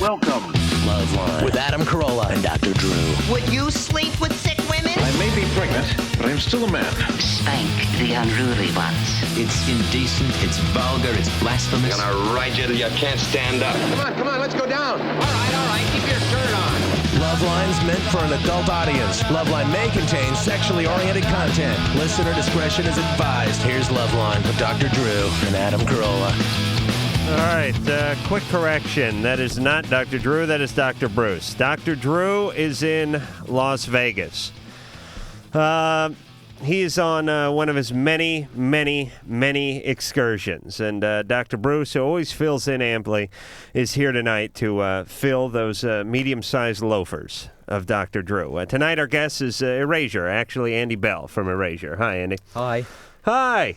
welcome. LoveLine with Adam Carolla and Dr. Drew. Would you sleep with sick women? I may be pregnant, but I'm still a man. Spank the unruly ones. It's indecent, it's vulgar, it's blasphemous. I'm gonna ride you till you can't stand up. Come on, let's go down. All right, keep your shirt on. LoveLine's meant for an adult audience. LoveLine may contain sexually oriented content. Listener discretion is advised. Here's LoveLine with Dr. Drew and Adam Carolla. All right, quick correction. That is not Dr. Drew, that is Dr. Bruce. Dr. Drew is in Las Vegas. He is on one of his many excursions. And Dr. Bruce, who always fills in amply, is here tonight to fill those medium-sized loafers of Dr. Drew. Tonight our guest is Erasure, actually Andy Bell from Erasure. Hi, Andy. Hi. Hi.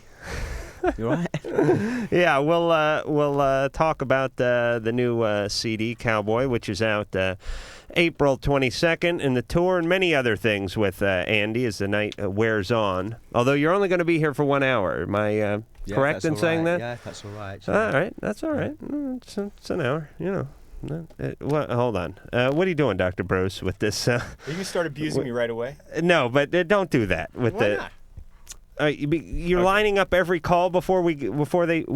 You all right? Yeah, we'll talk about the new CD, Cowboy, which is out April 22nd, and the tour and many other things with Andy as the night wears on. Although you're only going to be here for 1 hour. Am I correct in saying that? Yeah, that's all right. All right, that's all right. It's an hour, you know. Hold on. What are you doing, Dr. Bruce, with this? You can start abusing me right away. No, but don't do that. Why not? You're lining up every call before we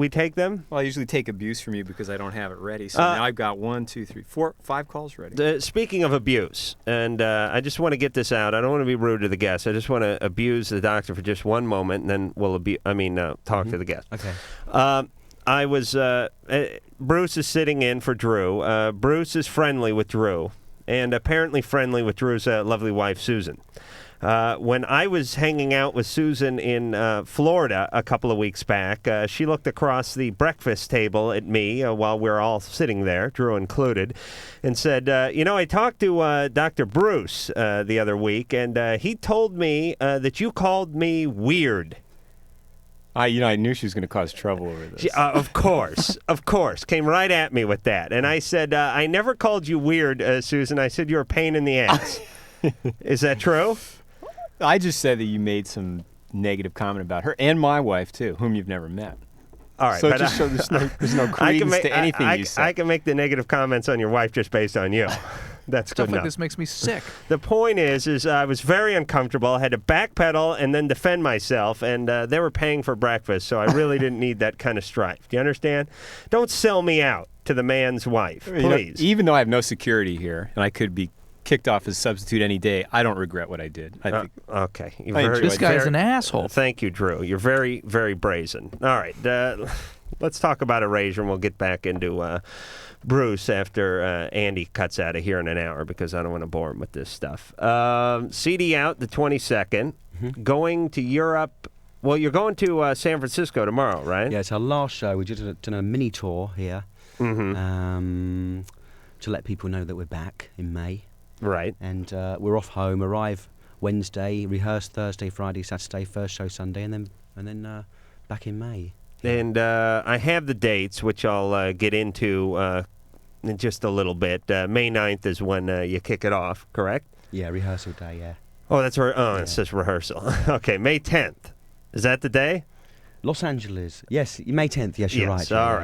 take them? Well, I usually take abuse from you because I don't have it ready. So now I've got 1, 2, 3, 4, 5 calls ready. Speaking of abuse, and I just want to get this out. I don't want to be rude to the guests. I just want to abuse the doctor for just one moment, and then we'll talk to the guest. Okay. Bruce is sitting in for Drew. Bruce is friendly with Drew, and apparently friendly with Drew's lovely wife, Susan. When I was hanging out with Susan in Florida a couple of weeks back, she looked across the breakfast table at me while we were all sitting there, Drew included, and said, I talked to Dr. Bruce the other week, and he told me that you called me weird. I knew she was going to cause trouble over this. Of course. Came right at me with that. And I said, I never called you weird, Susan. I said you're a pain in the ass. Is that true? I just said that you made some negative comment about her and my wife, too, whom you've never met. All right. So just so there's no credence to anything you said. I can make the negative comments on your wife just based on you. That's good enough. Stuff like this makes me sick. The point is I was very uncomfortable. I had to backpedal and then defend myself, and they were paying for breakfast, so I really didn't need that kind of strife. Do you understand? Don't sell me out to the man's wife, please. Even though I have no security here, and I could be kicked off as a substitute any day, I don't regret what I did. Okay. This guy's an asshole. Thank you, Drew. You're very, very brazen. All right. Let's talk about Erasure, and we'll get back into Bruce after Andy cuts out of here in an hour because I don't want to bore him with this stuff. CD out the 22nd. Mm-hmm. Going to Europe. Well, you're going to San Francisco tomorrow, right? Yeah, it's our last show. We just done a mini tour here to let people know that we're back in May. Right. And we're off home, arrive Wednesday, rehearse Thursday, Friday, Saturday, first show Sunday, and then back in May. And I have the dates, which I'll get into in just a little bit. May 9th is when you kick it off, correct? Yeah, rehearsal day, yeah. Oh, that's right. Oh, it says rehearsal. Okay, May 10th. Is that the day? Los Angeles. Yes, May 10th. Yes, you're right. All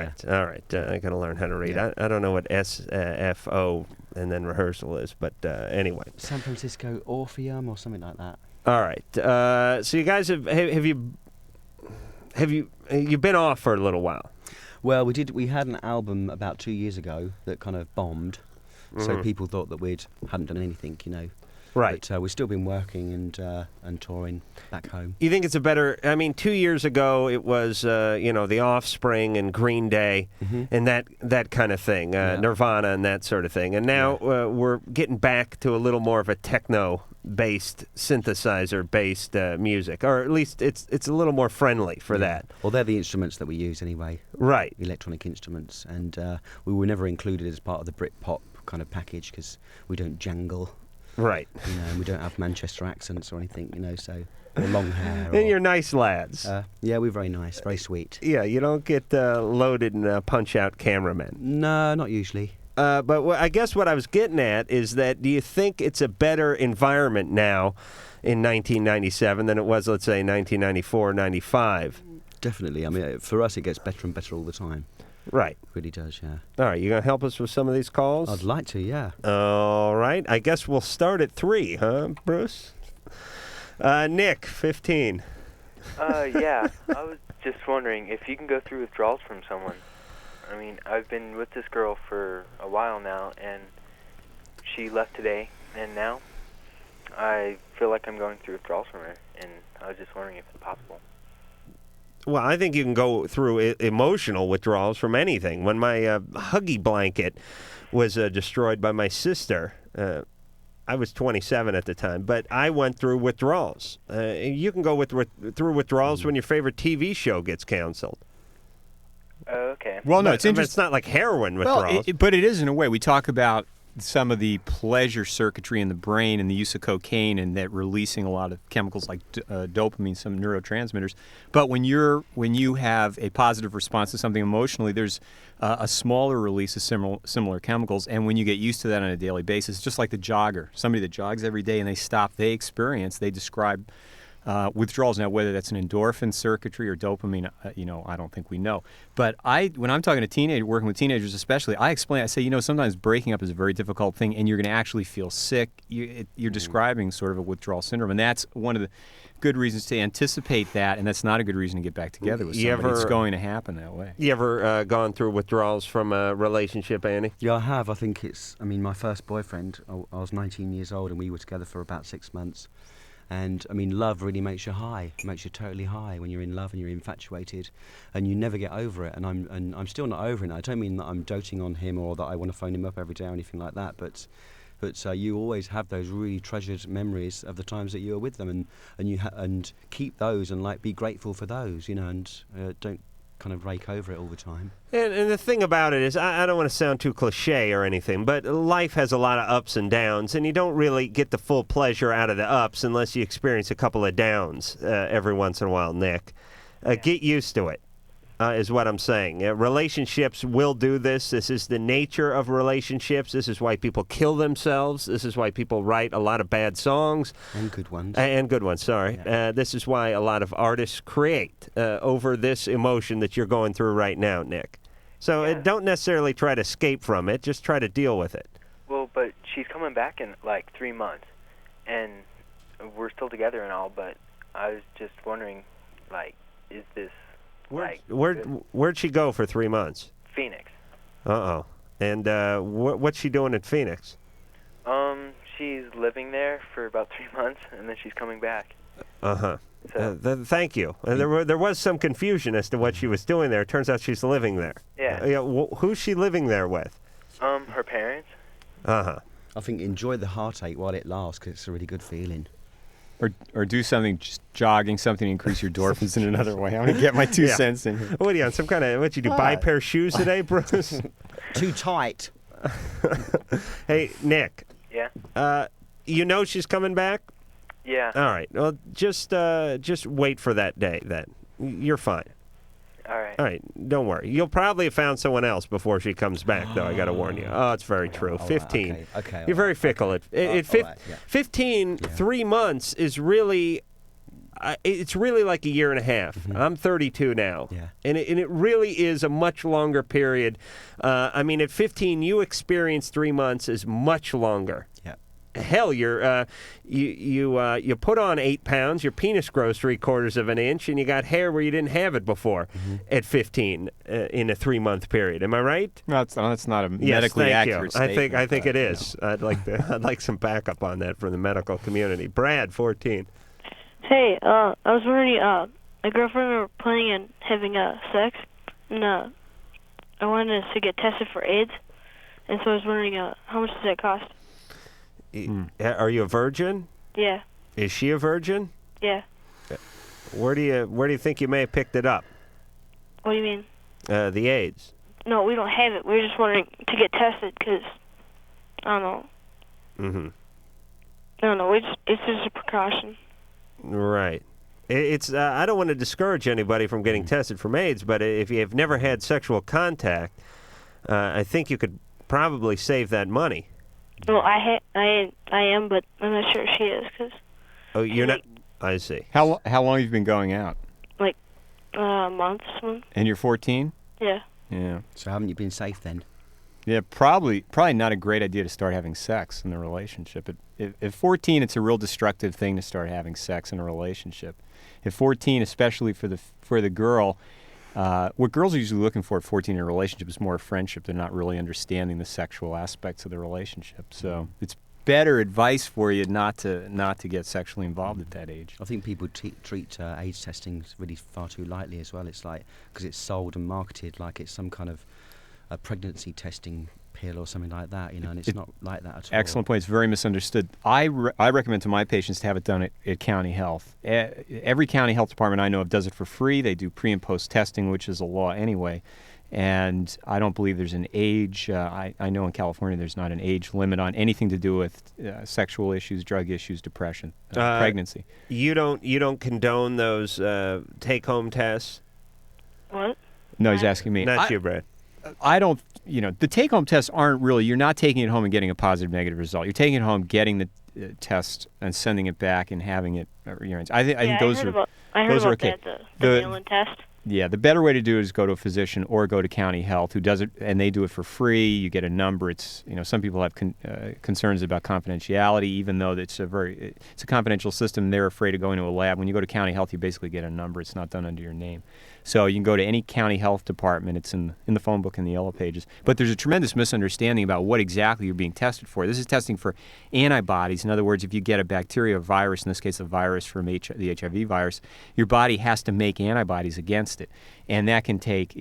right. I got to learn how to read. Yeah. I don't know what SFO and then rehearsal is, but anyway. San Francisco Orpheum or something like that. All right. So you guys have you been off for a little while? Well, we had an album about 2 years ago that kind of bombed, so people thought that we hadn't done anything, Right. But we've still been working and touring back home. You think it's a better... 2 years ago, it was, The Offspring and Green Day and that kind of thing, Nirvana and that sort of thing. And now we're getting back to a little more of a techno-based, synthesizer-based music. Or at least it's a little more friendly for that. Well, they're the instruments that we use anyway. Right. Electronic instruments. And we were never included as part of the Britpop kind of package because we don't jangle. Right. And we don't have Manchester accents or anything, so or long hair. And you're nice lads. Yeah, we're very nice, very sweet. Yeah, you don't get loaded and punch-out cameramen. No, not usually. But I guess what I was getting at is that do you think it's a better environment now in 1997 than it was, let's say, 1994, 95? Definitely. For us, it gets better and better all the time. Right. Really does, yeah. All right, you going to help us with some of these calls? I'd like to, yeah. All right. I guess we'll start at 3, huh, Bruce? Nick, 15. Yeah. I was just wondering if you can go through withdrawals from someone. I mean, I've been with this girl for a while now, and she left today, and now I feel like I'm going through withdrawals from her, and I was just wondering if it's possible. Well, I think you can go through emotional withdrawals from anything. When my Huggy blanket was destroyed by my sister, I was 27 at the time, but I went through withdrawals. You can go through withdrawals when your favorite TV show gets canceled. Okay. Well, no, it's interesting. It's not like heroin withdrawals. Well, but it is in a way. We talk about some of the pleasure circuitry in the brain and the use of cocaine and that releasing a lot of chemicals like dopamine, some neurotransmitters. But when you have a positive response to something emotionally, there's a smaller release of similar chemicals. And when you get used to that on a daily basis, just like the jogger, somebody that jogs every day and they stop, they describe withdrawals. Now, whether that's an endorphin circuitry or dopamine, I don't think we know. But when I'm talking to working with teenagers especially, I say, sometimes breaking up is a very difficult thing, and you're going to actually feel sick. You're describing sort of a withdrawal syndrome, and that's one of the good reasons to anticipate that, and that's not a good reason to get back together with somebody. It's going to happen that way. You ever gone through withdrawals from a relationship, Andy? Yeah, I have. I think my first boyfriend, I was 19 years old, and we were together for about 6 months. And, love really makes you high, makes you totally high when you're in love and you're infatuated, and you never get over it. And I'm still not over it. I don't mean that I'm doting on him or that I want to phone him up every day or anything like that, but you always have those really treasured memories of the times that you were with them, and keep those and be grateful for those, and don't kind of rake over it all the time. And the thing about it is, I don't want to sound too cliche or anything, but life has a lot of ups and downs, and you don't really get the full pleasure out of the ups unless you experience a couple of downs every once in a while, Nick. Get used to it, is what I'm saying. Relationships will do this. This is the nature of relationships. This is why people kill themselves. This is why people write a lot of bad songs. And good ones. Sorry. Yeah. This is why a lot of artists create over this emotion that you're going through right now, Nick. So don't necessarily try to escape from it. Just try to deal with it. Well, but she's coming back in like 3 months, and we're still together and all, but I was just wondering, is this... Where'd she go for 3 months? Phoenix. Uh-oh. And what's she doing at Phoenix? She's living there for about 3 months, and then she's coming back. Uh-huh. So. Thank you. There was some confusion as to what she was doing there. It turns out she's living there. Yeah. Who's she living there with? Her parents. Uh-huh. I think enjoy the heartache while it lasts, because it's a really good feeling. Or do something, just jogging, something to increase your endorphins in another way. I'm going to get my 2 cents in here. What are you on, some kind of, what you do, buy a pair of shoes today, Bruce? Too tight. Hey, Nick. Yeah? She's coming back? Yeah. All right. Well, just wait for that day then. You're fine. All right. All right. Don't worry. You'll probably have found someone else before she comes back, though. I got to warn you. Oh, it's very true. 15. Right, okay. You're very fickle. Okay. 15, 3 months is really... it's really like a year and a half. Mm-hmm. I'm 32 now. Yeah. And it really is a much longer period. At 15, you experience 3 months as much longer. Yeah. Hell, you put on 8 pounds, your penis grows 3/4 of an inch, and you got hair where you didn't have it before at 15 in a 3-month period. Am I right? No, that's not a medically accurate statement. I think it is. I'd like some backup on that from the medical community. Brad, 14. Hey, I was wondering, my girlfriend and I were planning on having sex, and I wanted us to get tested for AIDS, and so I was wondering, how much does that cost? Are you a virgin? Yeah. Is she a virgin? Yeah. Where do you think you may have picked it up? What do you mean? The AIDS. No, we don't have it. We were just wondering to get tested because, I don't know. Mm-hmm. I don't know. It's just a precaution. Right. It's I don't want to discourage anybody from getting tested for AIDS, but if you have never had sexual contact, I think you could probably save that money. Well, I am, but I'm not sure if she is, cause. Oh, you're not. I see. How long have you been going out? Like, months. And you're 14? Yeah. Yeah. So haven't you been safe then? Yeah, probably not a great idea to start having sex in the relationship. At 14, it's a real destructive thing to start having sex in a relationship. At 14, especially for the girl, what girls are usually looking for at 14 in a relationship is more friendship. They're not really understanding the sexual aspects of the relationship. So it's better advice for you not to get sexually involved at that age. I think people treat age testing really far too lightly as well. It's like, because it's sold and marketed like it's some kind of a pregnancy testing pill or something like that, and it's not like that at all. Excellent point. It's very misunderstood. I recommend to my patients to have it done at county health. Every county health department I know of does it for free. They do pre and post testing, which is a law anyway. And I don't believe there's an age. I know in California there's not an age limit on anything to do with sexual issues, drug issues, depression, pregnancy. You don't condone those take-home tests? What? No, he's asking me. Not you, Brad. I don't, the take-home tests aren't really, you're not taking it home and getting a positive, negative result. You're taking it home, getting the test, and sending it back and having it. I think those are okay. The mail-in test. Yeah, the better way to do it is go to a physician or go to county health, who does it, and they do it for free. You get a number. It's some people have concerns about confidentiality, even though it's a confidential system. They're afraid of going to a lab. When you go to county health, you basically get a number. It's not done under your name. So you can go to any county health department. It's in the phone book in the yellow pages. But there's a tremendous misunderstanding about what exactly you're being tested for. This is testing for antibodies. In other words, if you get a bacteria or virus, in this case a virus from the HIV virus, your body has to make antibodies against it. And that can take,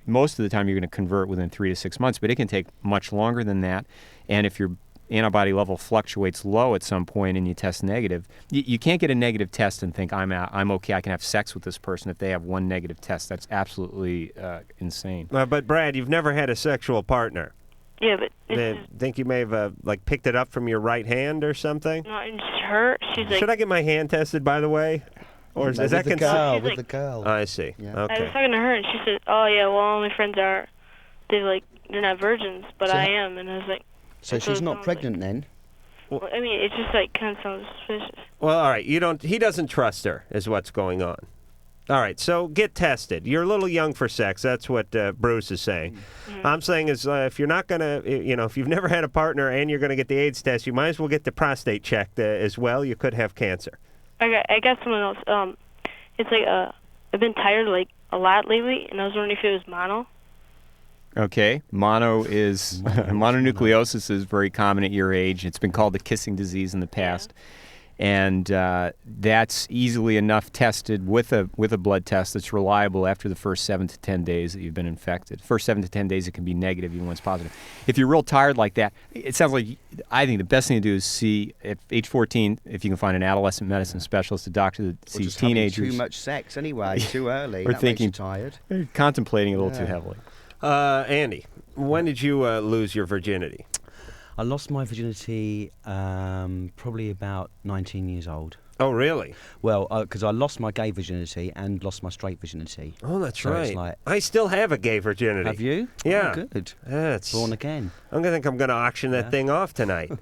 most of the time you're going to convert within 3 to 6 months, but it can take much longer than that. And if your antibody level fluctuates low at some point and you test negative, you can't get a negative test and think, I'm okay, I can have sex with this person if they have one negative test. That's absolutely insane. But Brad, you've never had a sexual partner. Yeah, but think you may have picked it up from your right hand or something? No, it's her. She's like. Should I get my hand tested, by the way? Or is that with the girl? I see. Yeah. Okay. I was talking to her, and she said, "Oh yeah, well, all my friends are, they're not virgins, but I am." And I was like. So she's not pregnant then? Well, I mean, it just kind of sounds suspicious. Well, all right. He doesn't trust her, is what's going on. All right. So get tested. You're a little young for sex. That's what Bruce is saying. Mm-hmm. I'm saying is if you're not gonna, if you've never had a partner and you're gonna get the AIDS test, you might as well get the prostate checked as well. You could have cancer. I got someone else. It's like I've been tired a lot lately, and I was wondering if it was mono. Okay, mononucleosis is very common at your age. It's been called the kissing disease in the past, and that's easily enough tested with a blood test that's reliable after the first 7 to 10 days that you've been infected. First 7 to 10 days it can be negative even when it's positive. If you're real tired like that, it sounds like I think the best thing to do is see at age 14 if you can find an adolescent medicine specialist, a doctor that sees teenagers. Too much sex anyway, too early. Or that thinking makes you tired. Contemplating it a little too heavily. Andy, when did you lose your virginity? I lost my virginity probably about 19 years old. Oh, really? Well, because I lost my gay virginity and lost my straight virginity. Oh, that's so right. I still have a gay virginity. Have you? Yeah. Oh, good. That's born again. I'm going to auction that thing off tonight.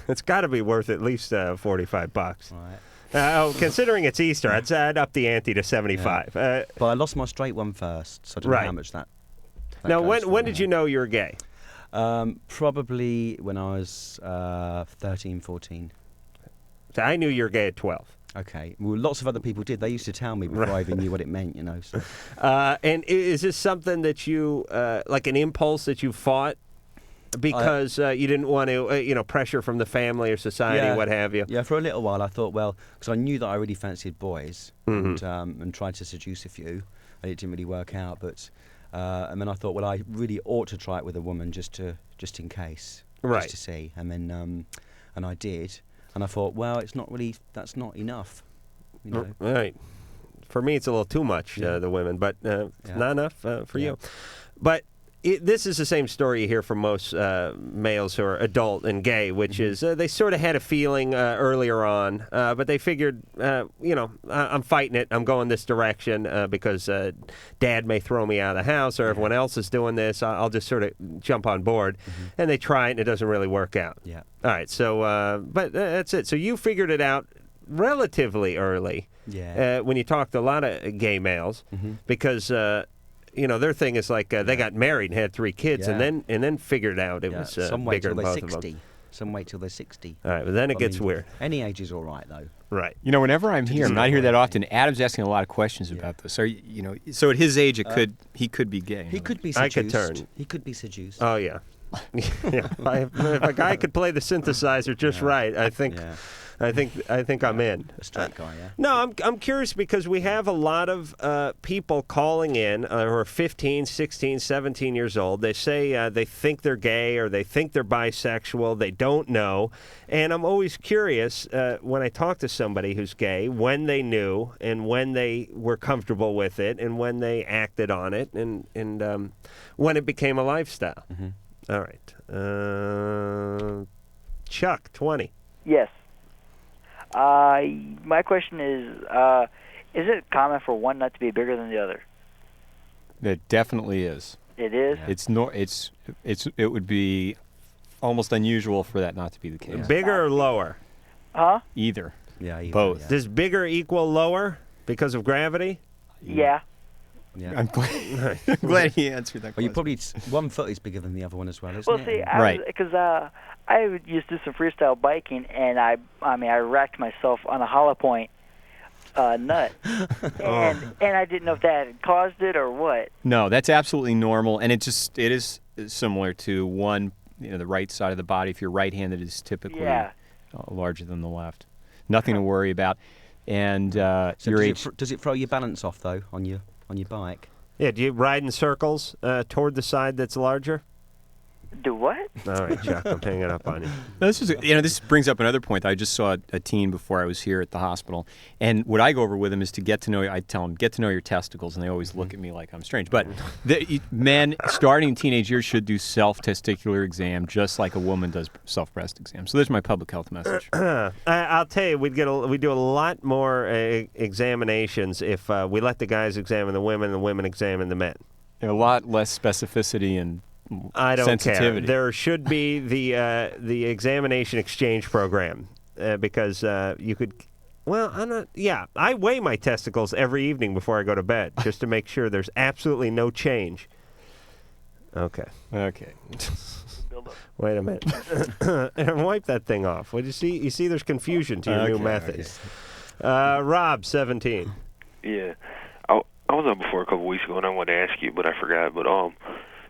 It's got to be worth at least $45. Right. Considering it's Easter, I'd up the ante to 75. Yeah. But I lost my straight one first, so I don't know how much that now, when did you know you were gay? Probably when I was 13, 14. So I knew you were gay at 12. Okay. Well, lots of other people did. They used to tell me before I even knew what it meant, So. And is this something that you, like an impulse that you fought because you didn't want to, pressure from the family or society, what have you? Yeah, for a little while I thought, because I knew that I really fancied boys and tried to seduce a few, and it didn't really work out, but... and then I thought, I really ought to try it with a woman just in case, just to see. And then, and I did, and I thought, that's not enough. Right. For me, it's a little too much, the women, but not enough for you. But this is the same story you hear from most males who are adult and gay, which is they sort of had a feeling earlier on, but they figured, I'm fighting it. I'm going this direction because Dad may throw me out of the house or everyone else is doing this. I'll just sort of jump on board. And they try it, and it doesn't really work out. Yeah. All right. So, but that's it. So you figured it out relatively early. Yeah. When you talked to a lot of gay males, because... their thing is like they got married and had 3 kids, Yeah. and then figured out it was Some wait bigger till than they're both of 60. them. Some wait till they're 60. All right, but then it gets weird. Any age is all right, though. Right. Whenever I'm here, I'm not here that often. Adam's asking a lot of questions about this. So, so at his age, he could be gay. He could be I seduced. could turn. He could be seduced. Oh yeah. Yeah. If a guy could play the synthesizer just right, I think I'm in. A straight guy, yeah. No, I'm curious because we have a lot of people calling in who are 15, 16, 17 years old. They say they think they're gay or they think they're bisexual. They don't know. And I'm always curious when I talk to somebody who's gay, when they knew and when they were comfortable with it and when they acted on it and when it became a lifestyle. Mm-hmm. All right. Chuck, 20. Yes. My question is it common for one nut to be bigger than the other? It definitely is. It is? It would be almost unusual for that not to be the case. Bigger or lower? Huh? Either. Yeah, either, both. yeah. Does bigger equal lower because of gravity? Yeah. Yeah. I'm glad he answered that Well, question. 1 foot is bigger than the other one as well, isn't Well, it? see, Right. Because I used to do some freestyle biking, and I racked myself on a hollow point nut, and I didn't know if that had caused it or what. No, that's absolutely normal, and it is similar to one, the right side of the body. If you're right-handed, is typically larger than the left. Nothing to worry about. And So your age. does it throw your balance off though on your bike? Yeah, do you ride in circles toward the side that's larger? Do what? All right, Chuck, I'm hanging up on you. This brings up another point. I just saw a teen before I was here at the hospital, and what I go over with them is to get to know. I tell them, get to know your testicles, and they always look at me like I'm strange. But men starting in teenage years should do self-testicular exam just like a woman does self-breast exam. So there's my public health message. I'll tell you, we'd do a lot more examinations if we let the guys examine the women and the women examine the men. A lot less specificity and I don't sensitivity. care. There should be the examination exchange program because you could. Well, I'm not. Yeah, I weigh my testicles every evening before I go to bed just to make sure there's absolutely no change. Okay. Wait a minute. And wipe that thing off. What do you see? You see, there's confusion to your new methods. Rob, 17. Yeah, I was on before a couple weeks ago, and I wanted to ask you, but I forgot. But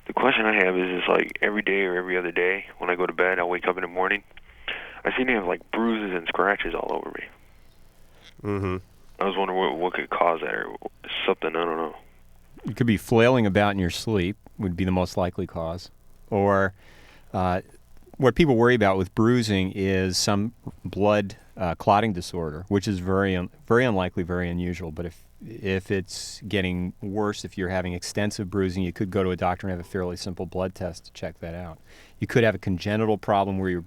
the question I have is like every day or every other day when I go to bed, I wake up in the morning, I seem to have like bruises and scratches all over me. Mm-hmm. I was wondering what could cause that or something. I don't know. It could be flailing about in your sleep would be the most likely cause. Or what people worry about with bruising is some blood clotting disorder, which is very unlikely, very unusual. But if it's getting worse, if you're having extensive bruising, you could go to a doctor and have a fairly simple blood test to check that out. You could have a congenital problem where you're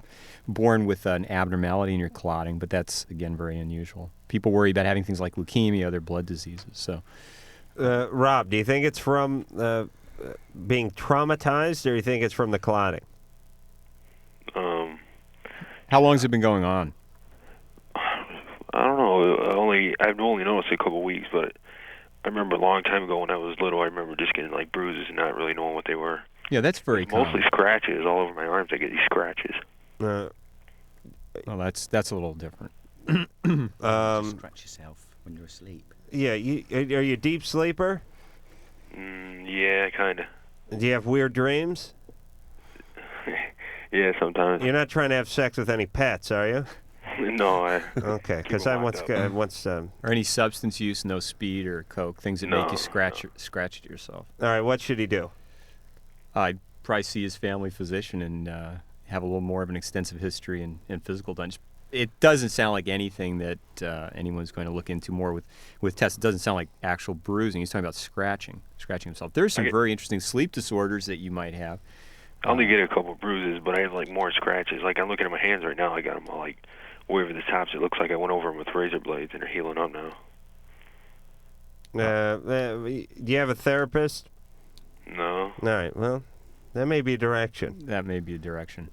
born with an abnormality in your clotting, but that's, again, very unusual. People worry about having things like leukemia, other blood diseases. So, Rob, do you think it's from being traumatized, or do you think it's from the clotting? How long has it been going on? I don't know. I've only noticed a couple weeks, but I remember a long time ago when I was little, I remember just getting like bruises and not really knowing what they were. Yeah, that's very common. Mostly scratches all over my arms. I get these scratches. Well, that's a little different. Just scratch yourself when you're asleep. Yeah, are you a deep sleeper? Yeah, kind of. Do you have weird dreams? Yeah, sometimes. You're not trying to have sex with any pets, are you? No, okay, because I once or any substance use, no speed or coke, things that make you scratch at yourself. All right, what should he do? I'd probably see his family physician and have a little more of an extensive history and physical done. It doesn't sound like anything that anyone's going to look into more with tests. It doesn't sound like actual bruising. He's talking about scratching himself. There's some very interesting sleep disorders that you might have. I only get a couple bruises, but I have like more scratches. Like I'm looking at my hands right now. I got them all like way over the tops. It looks like I went over them with razor blades, and they're healing up now. Do you have a therapist? No. All right. Well, that may be a direction. That may be a direction.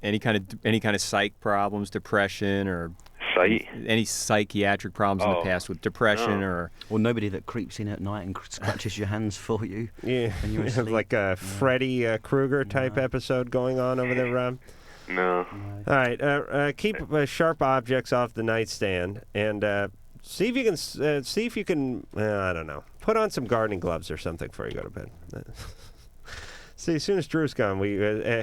Any kind of psych problems, depression, or any psychiatric problems in the past with depression or nobody that creeps in at night and scratches your hands for you. Yeah, when you're asleep. like a Freddy Krueger type episode going on over there, Rob. No. All right, keep sharp objects off the nightstand and see if you can. I don't know. Put on some gardening gloves or something before you go to bed. See, as soon as Drew's gone,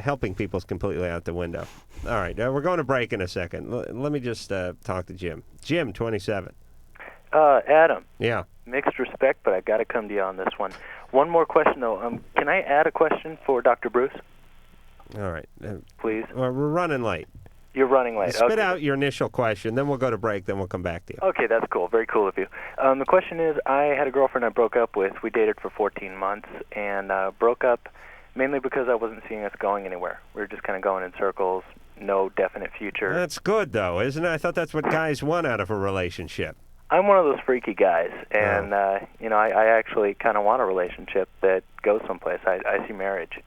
helping people's completely out the window. All right, we're going to break in a second. Let me just talk to Jim. Jim, 27. Adam. Yeah. Mixed respect, but I got to come to you on this one. One more question, though. Can I add a question for Dr. Bruce? All right. Please. We're running late. You're running late. Spit out your initial question, then we'll go to break, then we'll come back to you. Okay, that's cool. Very cool of you. The question is, I had a girlfriend I broke up with. We dated for 14 months and broke up mainly because I wasn't seeing us going anywhere. We were just kind of going in circles, no definite future. That's good, though, isn't it? I thought that's what guys want out of a relationship. I'm one of those freaky guys, and I actually kind of want a relationship that goes someplace. I see marriage,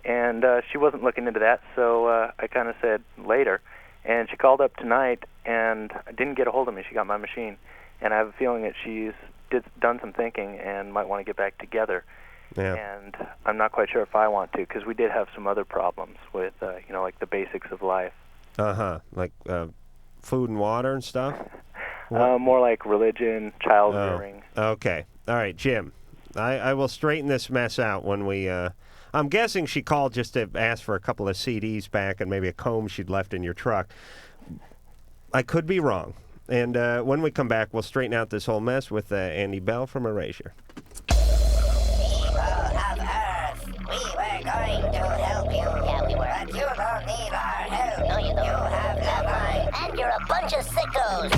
And she wasn't looking into that, so I kind of said later. And she called up tonight, and didn't get a hold of me. She got my machine. And I have a feeling that she's done some thinking and might want to get back together. Yeah. And I'm not quite sure if I want to, because we did have some other problems with, like the basics of life. Like food and water and stuff? More like religion, child rearing. Okay. All right, Jim. I will straighten this mess out when we... I'm guessing she called just to ask for a couple of CDs back and maybe a comb she'd left in your truck. I could be wrong. And when we come back, we'll straighten out this whole mess with Andy Bell from Erasure. People of Earth, we were going to help you. Yeah, we were. But you don't need our help. No, you don't. You have LoveLine, and you're a bunch of sickos.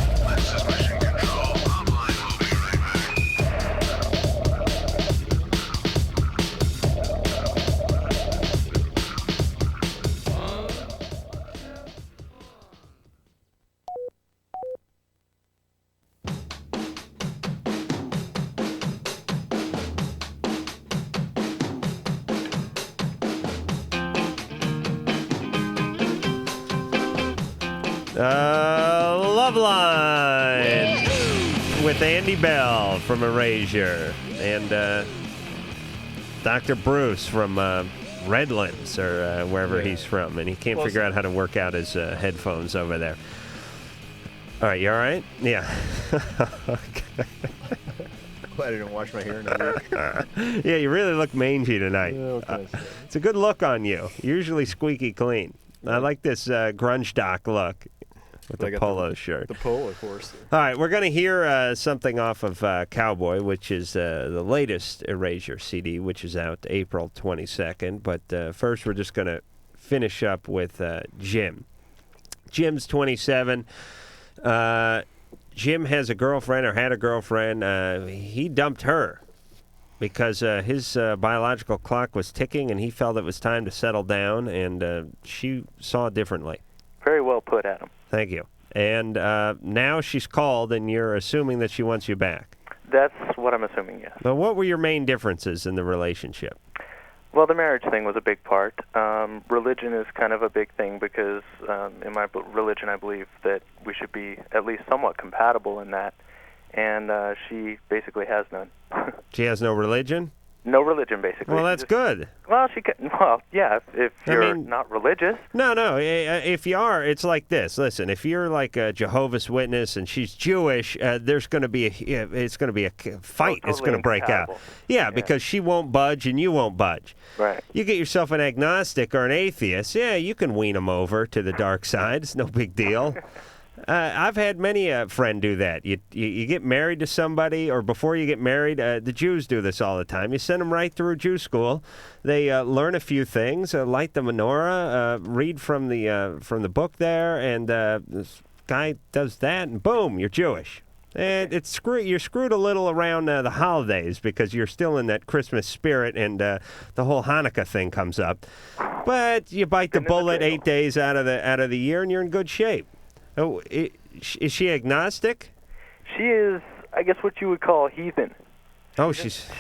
LoveLine with Andy Bell from Erasure and Dr. Bruce from Redlands or wherever he's from, and he can't figure out how to work out his headphones over there. All right, you all right? Yeah. Okay. Glad I didn't wash my hair in a week. Yeah, you really look mangy tonight. It's a good look on you. Usually squeaky clean. I like this grunge doc look with the polo shirt. The polo, of course. All right, we're going to hear something off of Cowboy, which is the latest Erasure CD, which is out April 22nd. But first, we're just going to finish up with Jim. Jim's 27. Jim has a girlfriend or had a girlfriend. He dumped her because his biological clock was ticking and he felt it was time to settle down, and she saw it differently. Very well put, Adam. Thank you. And now she's called, and you're assuming that she wants you back. That's what I'm assuming, yes. But what were your main differences in the relationship? Well, the marriage thing was a big part. Religion is kind of a big thing because in my religion I believe that we should be at least somewhat compatible in that. And she basically has none. She has no religion? No religion, basically. Well, that's good. Well, yeah, if you're not religious. No. If you are, it's like this. Listen, if you're like a Jehovah's Witness and she's Jewish, there's going to be it's going to be a fight. Totally it's going to break out. Yeah, because she won't budge and you won't budge. Right. You get yourself an agnostic or an atheist. Yeah, you can wean them over to the dark side. It's no big deal. I've had many a friend do that. You get married to somebody, or before you get married, the Jews do this all the time. You send them right through Jew school. They learn a few things, light the menorah, read from the book there, and this guy does that, and boom, you're Jewish. And you're screwed a little around the holidays because you're still in that Christmas spirit, and the whole Hanukkah thing comes up. But you bite the bullet 8 days out of the year, and you're in good shape. Oh, is she agnostic? She is, I guess, what you would call heathen. Oh,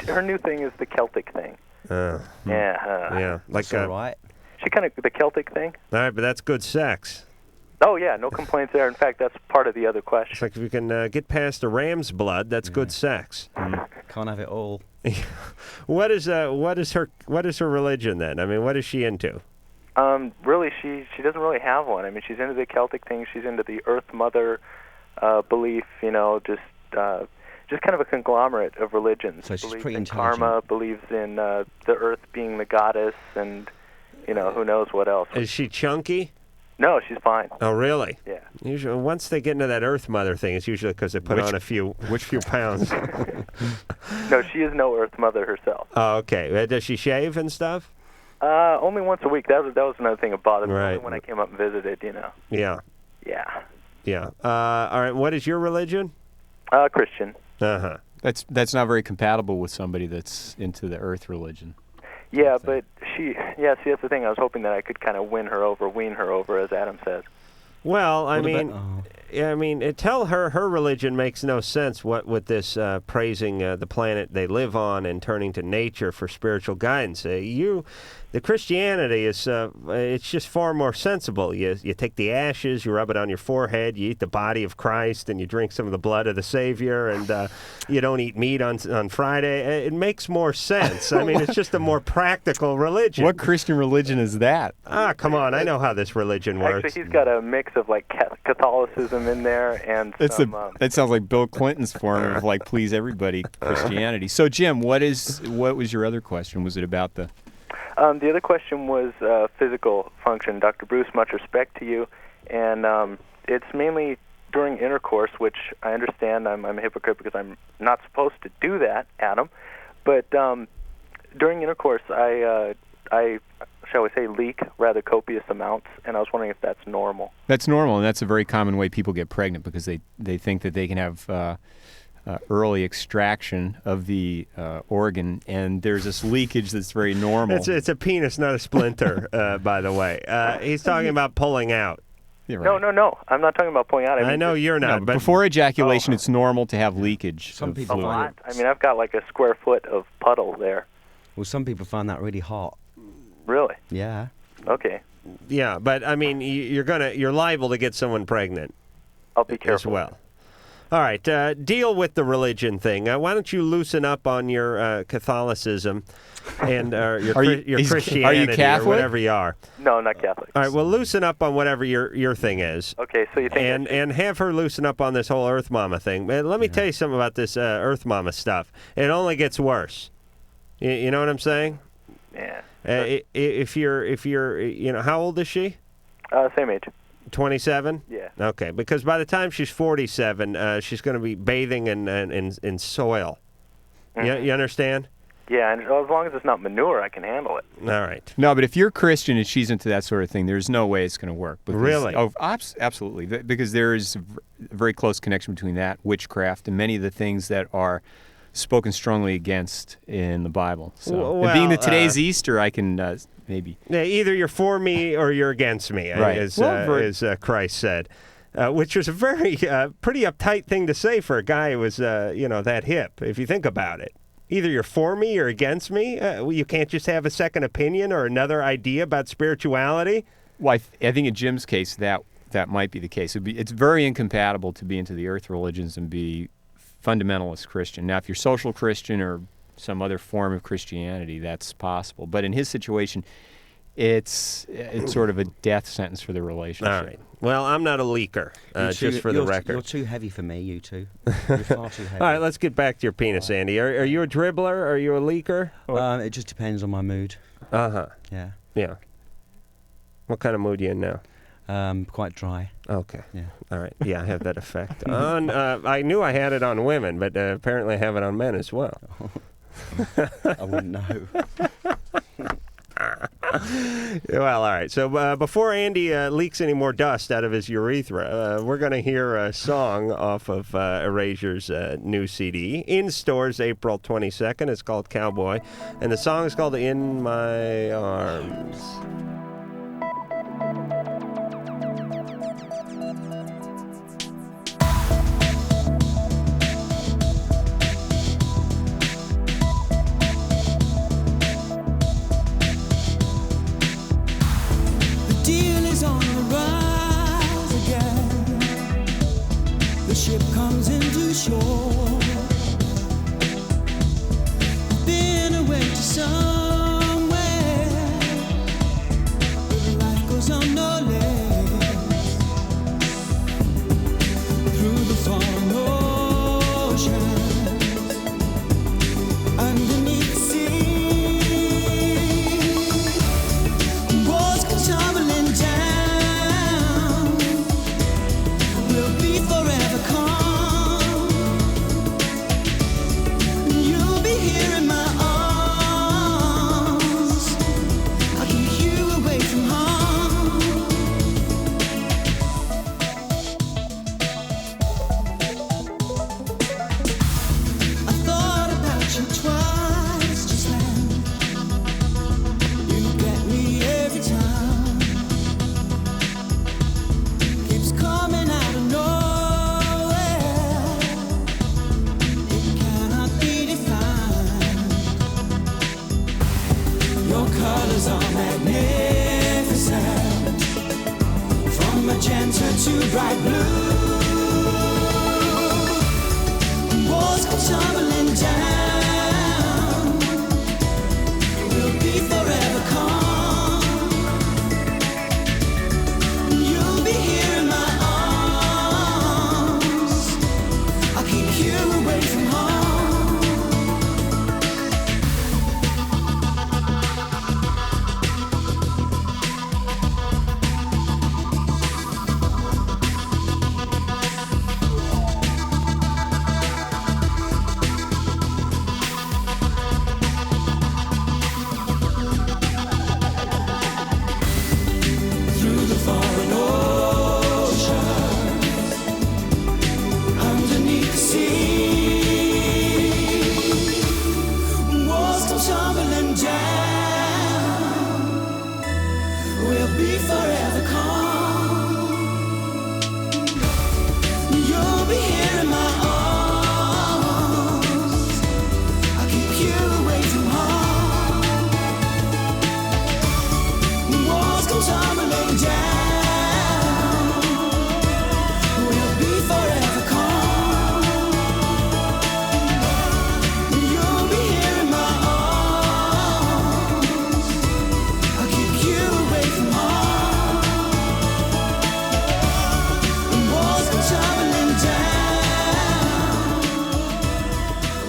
her new thing is the Celtic thing. Yeah, like that's all right. She kind of the Celtic thing. All right, but that's good sex. Oh, yeah, no complaints there. In fact, that's part of the other question. It's like if you can get past the ram's blood, that's good sex. Can't have it all. What is her religion then? I mean, what is she into? Really, she doesn't really have one. I mean, she's into the Celtic thing. She's into the Earth Mother belief. Just kind of a conglomerate of religions. So she's believes pretty in intelligent. karma, believes in the Earth being the goddess, and who knows what else. Is she chunky? No, she's fine. Oh, really? Yeah. Usually, once they get into that Earth Mother thing, it's usually because they put on a few pounds. No, she is no Earth Mother herself. Oh, okay. Does she shave and stuff? Only once a week. That was another thing that bothered me Right. when I came up and visited. Yeah. Yeah. Yeah. All right. What is your religion? Christian. Uh-huh. That's not very compatible with somebody that's into the Earth religion. Yeah, but see, that's the thing. I was hoping that I could kind of wean her over, as Adam says. Well, I mean, tell her religion makes no sense. What with this praising the planet they live on and turning to nature for spiritual guidance. The Christianity is it's just far more sensible. You take the ashes, you rub it on your forehead, you eat the body of Christ, and you drink some of the blood of the Savior, and you don't eat meat on Friday. It makes more sense. I mean, it's just a more practical religion. What Christian religion is that? Ah, come on! I know how this religion works. Actually, he's got a mix of like Catholicism in there and some. That sounds like Bill Clinton's form of like please everybody Christianity. So Jim, what was your other question? Was it about the? The other question was physical function. Dr. Bruce, much respect to you, and it's mainly during intercourse, which I understand I'm a hypocrite because I'm not supposed to do that, Adam. But during intercourse, I shall we say, leak rather copious amounts, and I was wondering if that's normal. That's normal, and that's a very common way people get pregnant because they think that they can have early extraction of the organ, and there's this leakage that's very normal. It's a penis, not a splinter, by the way. He's talking about pulling out. Right. No. I'm not talking about pulling out. I know you're not. But before ejaculation, it's normal to have leakage. Some people a find lot. I mean, I've got like a square foot of puddle there. Well, some people find that really hot. Really? Yeah. Okay. Yeah, but I mean, you're liable to get someone pregnant. I'll be careful. As well. All right, deal with the religion thing. Why don't you loosen up on your Catholicism and your Christianity are you Catholic? or whatever you are? No, not Catholic. All right, well, loosen up on whatever your thing is. Okay, so you think... And have her loosen up on this whole Earth Mama thing. Let me tell you something about this Earth Mama stuff. It only gets worse. You know what I'm saying? Yeah. If you're, how old is she? Same age. 27? Yeah. Okay, because by the time she's 47, she's going to be bathing in soil. Mm-hmm. You understand? Yeah, and as long as it's not manure, I can handle it. All right. No, but if you're Christian and she's into that sort of thing, there's no way it's going to work. Because, really? Oh, absolutely. Because there is a very close connection between that, witchcraft, and many of the things that are spoken strongly against in the Bible. So, well, and being that today's Easter, I can maybe... Yeah, either you're for me or you're against me, right. as Christ said, which was a very pretty uptight thing to say for a guy who was, that hip, if you think about it. Either you're for me or against me. You can't just have a second opinion or another idea about spirituality. Well, I think in Jim's case, that might be the case. It's very incompatible to be into the earth religions and be fundamentalist Christian. Now, if you're social Christian or some other form of Christianity, that's possible. But in his situation, it's sort of a death sentence for the relationship. All right. Well, I'm not a leaker, just for the record. You're too heavy for me, you two. You're far too heavy. All right, let's get back to your penis, Andy. Are you a dribbler? Are you a leaker? It just depends on my mood. Uh-huh. Yeah. Yeah. What kind of mood are you in now? Quite dry. Okay. Yeah. All right. Yeah, I have that effect. I knew I had it on women, but apparently I have it on men as well. I wouldn't know. Well, all right. So before Andy leaks any more dust out of his urethra, we're going to hear a song off of Erasure's new CD. In stores April 22nd. It's called Cowboy. And the song is called In My Arms. Deal is on the rise. too bright blue. Walls come tumbling down. We'll be forever calm. You'll be here in my arms. I'll keep you away from home. Through the foreign oceans, underneath the sea, walls come tumbling down. We'll be forever calm. You'll be here in my arms. I'll keep you away from home. Walls come tumbling down. We'll be forever calm. You'll be here in my arms. I'll keep you away from home. Walls come tumbling down.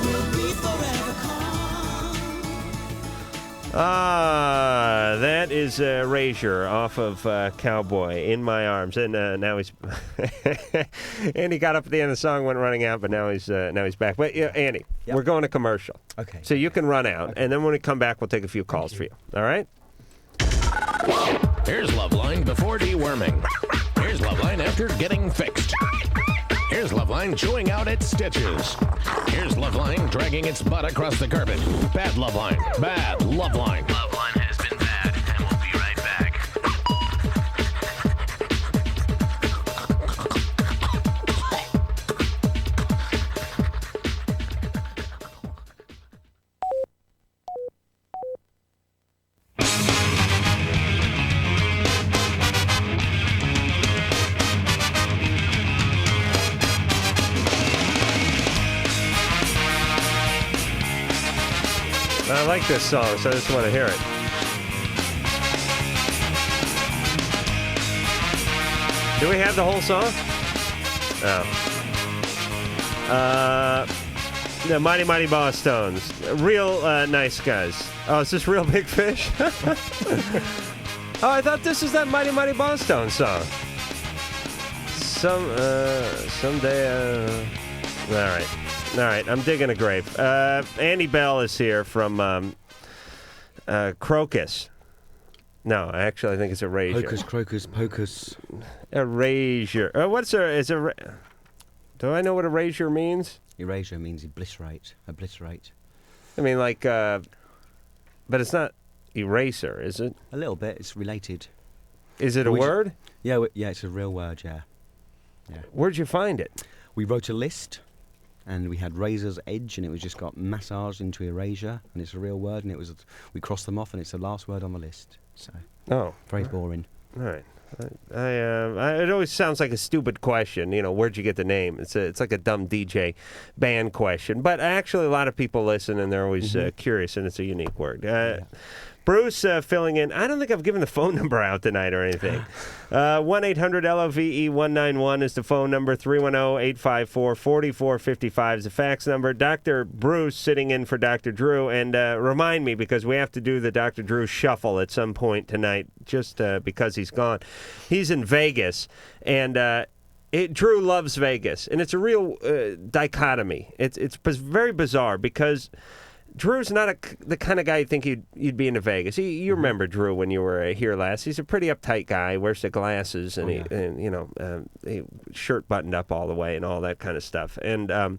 We'll be forever calm. That is Erasure off of Cowboy, In My Arms. And now he's... Andy got up at the end of the song, went running out, but now he's back. But, Andy, we're going to commercial. Okay. So you can run out, and then when we come back, we'll take a few calls for you. All right? Here's LoveLine before deworming. Here's LoveLine after getting fixed. Here's LoveLine chewing out its stitches. Here's LoveLine dragging its butt across the carpet. Bad LoveLine. Bad LoveLine. LoveLine has been bad, and we'll be right back. I like this song, so I just want to hear it. Do we have the whole song? Oh. The Mighty Mighty Boss Stones. Real nice guys. Oh, is this Real Big Fish? Oh, I thought this is that Mighty Mighty Boss Stones song. Someday. All right, I'm digging a grave. Andy Bell is here from Crocus. No, actually, I think it's Erasure. Hocus, crocus, pocus. Erasure. Do I know what erasure means? Erasure means obliterate. I mean, like, but it's not eraser, is it? A little bit. It's related. Is it a word? Yeah, it's a real word, yeah. Where'd you find it? We wrote a list, and we had Razor's Edge, and it was just got massaged into erasure, and it's a real word, and we crossed them off, and it's the last word on the list. So, very boring. All right. It always sounds like a stupid question. You know, where'd you get the name? It's like a dumb DJ band question. But actually, a lot of people listen, and they're always curious, and it's a unique word. Bruce filling in. I don't think I've given the phone number out tonight or anything. 1-800-LOVE-191 is the phone number. 310-854-4455 is the fax number. Dr. Bruce sitting in for Dr. Drew. And remind me, because we have to do the Dr. Drew shuffle at some point tonight, just because he's gone. He's in Vegas, and Drew loves Vegas. And it's a real dichotomy. It's very bizarre, because Drew's not the kind of guy you think you'd be into Vegas. You remember Drew when you were here last. He's a pretty uptight guy. Wears the glasses and shirt buttoned up all the way and all that kind of stuff. And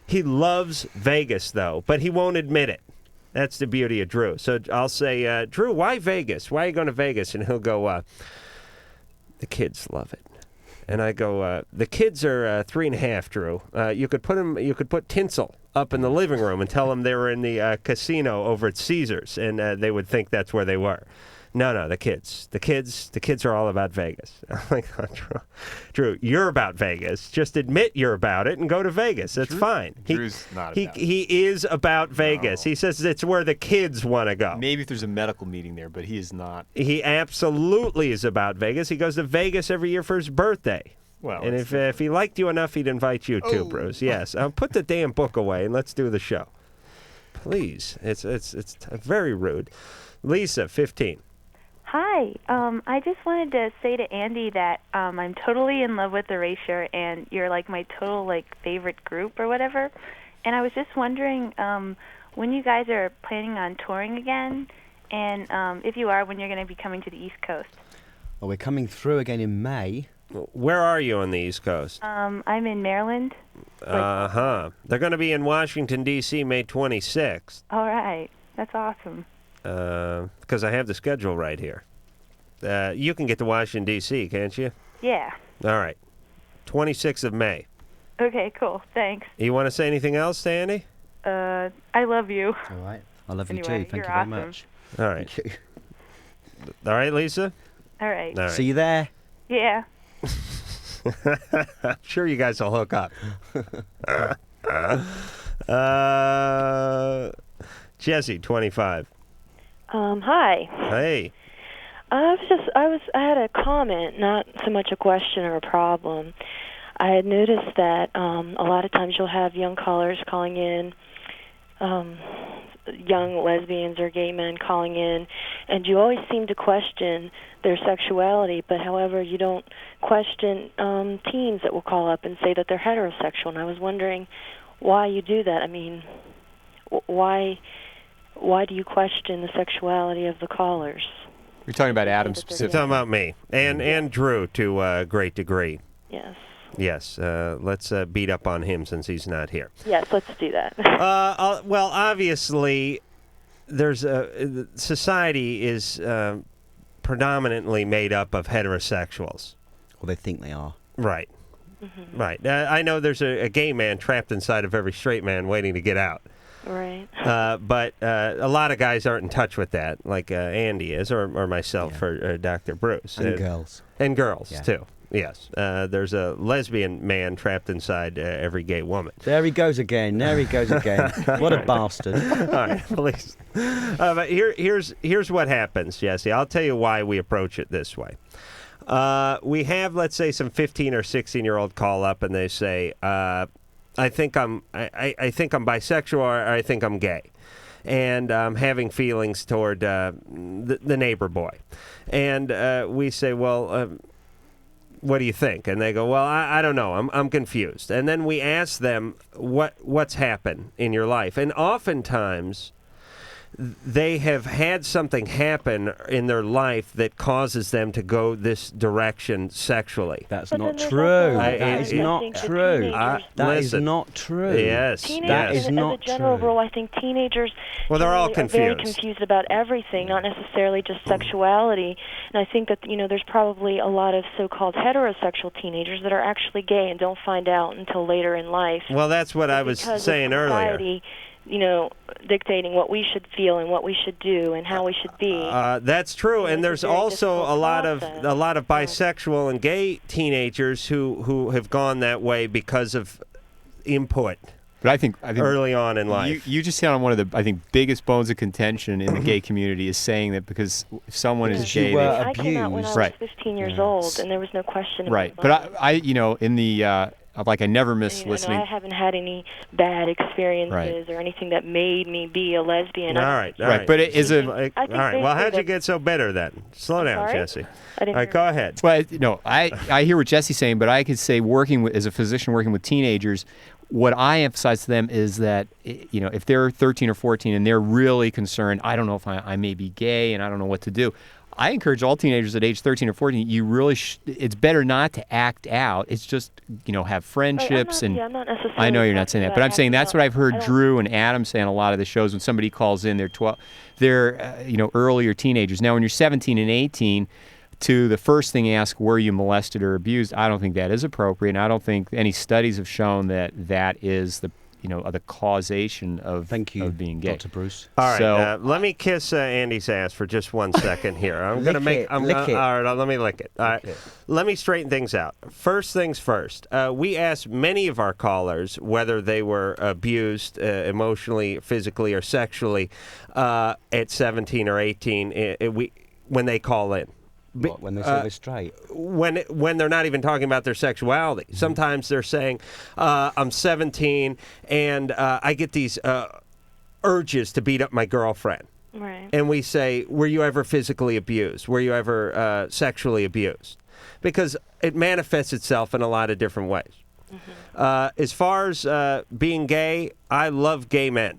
he loves Vegas though, but he won't admit it. That's the beauty of Drew. So I'll say, Drew, why Vegas? Why are you going to Vegas? And he'll go, the kids love it. And I go, the kids are 3.5, Drew. You could put tinsel up in the living room and tell them they were in the casino over at Caesars, and they would think that's where they were. No, the kids. The kids are all about Vegas. Oh my God, Drew, you're about Vegas. Just admit you're about it and go to Vegas. That's fine. Drew's not about it. He is about Vegas. He says it's where the kids want to go. Maybe if there's a medical meeting there, but he is not. He absolutely is about Vegas. He goes to Vegas every year for his birthday. Well, and if he liked you enough, he'd invite you too, Bruce. Yes. Put the damn book away and let's do the show. Please. It's very rude. Lisa, 15. Hi. I just wanted to say to Andy that I'm totally in love with Erasure, and you're like my total favorite group or whatever. And I was just wondering when you guys are planning on touring again, and if you are, when you're going to be coming to the East Coast. Well, we're coming through again in May. Where are you on the East Coast? I'm in Maryland. They're going to be in Washington, D.C. May 26th. All right. That's awesome. Because I have the schedule right here. You can get to Washington, D.C., can't you? Yeah. All right. 26th of May. Okay, cool. Thanks. You want to say anything else, Sandy? I love you. All right. I love you Anyway, too. Thank you're you very awesome. much. All right. All right, Lisa? All right. All right. See you there. Yeah. I'm sure you guys will hook up. Jesse, 25. Hi. Hey. I had a comment, not so much a question or a problem. I had noticed that a lot of times you'll have young callers calling in, young lesbians or gay men calling in, and you always seem to question their sexuality, but however you don't question teens that will call up and say that they're heterosexual. And I was wondering why you do that. I mean, why do you question the sexuality of the callers? You're talking about Adam specifically. You're talking about me and Drew to a great degree. Yes. Yes. Let's beat up on him since he's not here. Yes, let's do that. Well, obviously, there's society is predominantly made up of heterosexuals. Well, they think they are. Right. Mm-hmm. Right. I know there's a gay man trapped inside of every straight man waiting to get out. Right. But a lot of guys aren't in touch with that, like Andy is, or myself, or Dr. Bruce. And girls. And girls, Yeah. too. Yes. There's a lesbian man trapped inside every gay woman. There he goes again. What a bastard. All right, please. But here's what happens, Jesse. I'll tell you why we approach it this way. We have, let's say, some 15 or 16-year-old call up and they say, I think I'm bisexual or I think I'm gay, and I'm having feelings toward the neighbor boy, and we say, well, what do you think? And they go, well, I don't know, I'm confused. And then we ask them what's happened in your life, and oftentimes they have had something happen in their life that causes them to go this direction sexually. That's not true. That is not true. That is not true. Yes. Teenagers, that is not as a general true. rule, I think teenagers Well, they're all are very confused. confused about everything, not necessarily just sexuality. And I think that, there's probably a lot of so-called heterosexual teenagers that are actually gay and don't find out until later in life. Well, that's what I was saying earlier. Society, dictating what we should feel and what we should do and how we should be. That's true, and there's also a lot of bisexual and gay teenagers who have gone that way because of input. But I think early on in life, you just hit on one of the biggest bones of contention in the gay community is saying that because if someone is gay, I came out when I was 15 years old, and there was no question about right. that. But I in the I never miss listening. I haven't had any bad experiences or anything that made me be a lesbian. All right. But it is all right. Well, how'd you get so bitter then? Slow down, sorry? Jesse. I didn't All right, go ahead. Well, I hear what Jesse's saying, but I could say as a physician working with teenagers, what I emphasize to them is that, if they're 13 or 14 and they're really concerned, I don't know if I may be gay and I don't know what to do. I encourage all teenagers at age 13 or 14, you really it's better not to act out. It's just, have friendships. I'm not necessarily I know you're not saying that, but I'm saying that's what I've heard I don't- Drew and Adam say on a lot of the shows when somebody calls in, they're earlier teenagers. Now, when you're 17 and 18, to the first thing ask, were you molested or abused? I don't think that is appropriate, and I don't think any studies have shown that is the causation of being gay. Dr. Bruce. All right, So, let me kiss Andy's ass for just 1 second here. I'm going to make. Lick it. All right, let me lick it. All right, let me straighten things out. First things first. We asked many of our callers whether they were abused emotionally, physically, or sexually at 17 or 18. When they call in. When they say they're straight? When they're not even talking about their sexuality. Mm-hmm. Sometimes they're saying, I'm 17 and I get these urges to beat up my girlfriend. Right. And we say, were you ever physically abused? Were you ever sexually abused? Because it manifests itself in a lot of different ways. Mm-hmm. As far as being gay, I love gay men.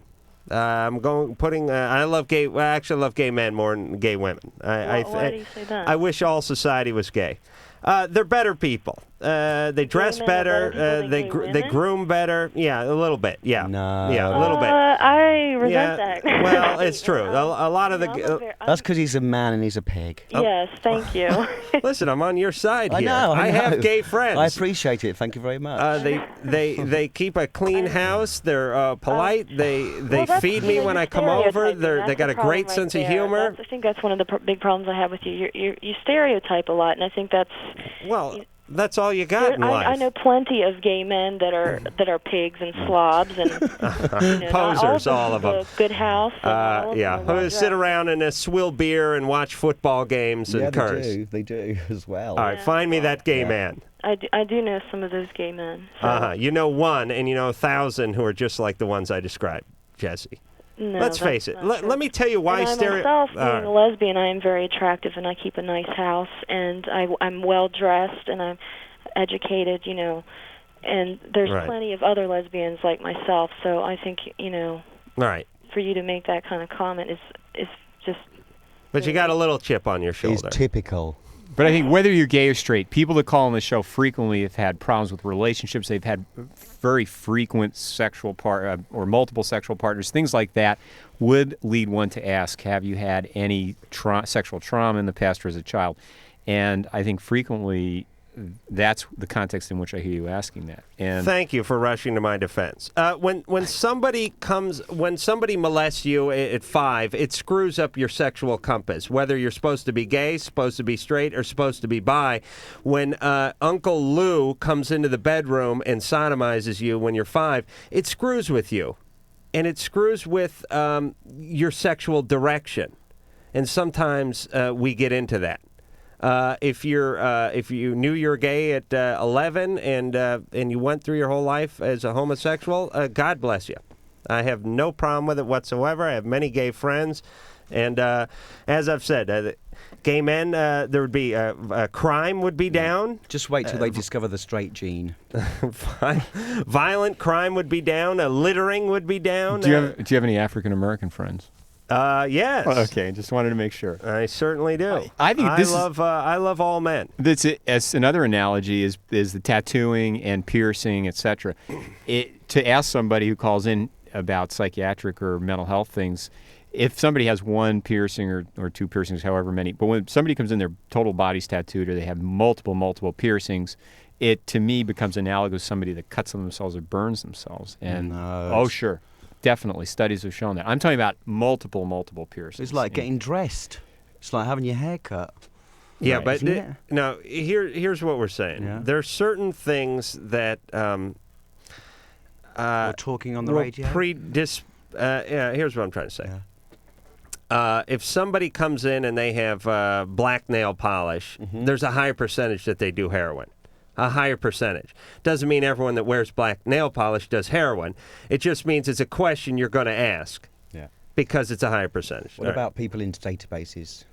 I love gay. Well, actually, I love gay men more than gay women. Why do you say that? I wish all society was gay. They're better people. They dress better. They groom better. Yeah, a little bit. Yeah. No. Yeah, a little bit. I resent that. Well, it's true. A lot of the. That's because he's a man and he's a pig. Yes, thank you. Listen, I'm on your side I here. know. I have gay friends. I appreciate it. Thank you very much. They keep a clean house. They're polite. They Well, feed me when I come over. They got a great sense of humor. I think that's one of the big problems I have with you. You stereotype a lot, and I think that's that's all you got in life. I know plenty of gay men that are pigs and slobs and posers, all of them. A good house. Who sit around and swill beer and watch football games and curse. They do as well. All right, find me that gay man. I do know some of those gay men. So. You know one, and you know 1,000 who are just like the ones I described, Jesse. No, Let's face it. Let me tell you why myself, being a lesbian, I am very attractive, and I keep a nice house, and I'm well dressed, and I'm educated, and there's plenty of other lesbians like myself. So I think right. For you to make that kind of comment is just. But you got a little chip on your shoulder. It's typical. But I think whether you're gay or straight, people that call on the show frequently have had problems with relationships. They've had very frequent sexual or multiple sexual partners. Things like that would lead one to ask, have you had any sexual trauma in the past or as a child? And I think frequently that's the context in which I hear you asking that. And thank you for rushing to my defense. When somebody molests you at 5, it screws up your sexual compass. Whether you're supposed to be gay, supposed to be straight, or supposed to be bi. When Uncle Lou comes into the bedroom and sodomizes you when you're 5, it screws with you, and it screws with your sexual direction. And sometimes we get into that. If you knew you were gay at 11 and you went through your whole life as a homosexual, God bless you. I have no problem with it whatsoever. I have many gay friends, and as I've said, gay men, there would be crime would be down. Just wait till they discover the straight gene. Violent crime would be down. Littering would be down. Do you have any African American friends? Yes. Okay, just wanted to make sure. I certainly do. I think I love all men. As another analogy is the tattooing and piercing, etc. To ask somebody who calls in about psychiatric or mental health things, if somebody has one piercing or two piercings, however many, but when somebody comes in, their total body's tattooed or they have multiple piercings, it to me becomes analogous to somebody that cuts themselves or burns themselves. And sure. Definitely, studies have shown that. I'm talking about multiple piercings. It's like getting dressed. It's like having your hair cut. Yeah, right, but no. Here's what we're saying. Yeah. There are certain things that we're talking on the radio. Here's what I'm trying to say. Yeah. If somebody comes in and they have black nail polish, there's a higher percentage that they do heroin. A higher percentage. Doesn't mean everyone that wears black nail polish does heroin. It just means it's a question you're going to ask. Yeah. Because it's a higher percentage. What about people in databases?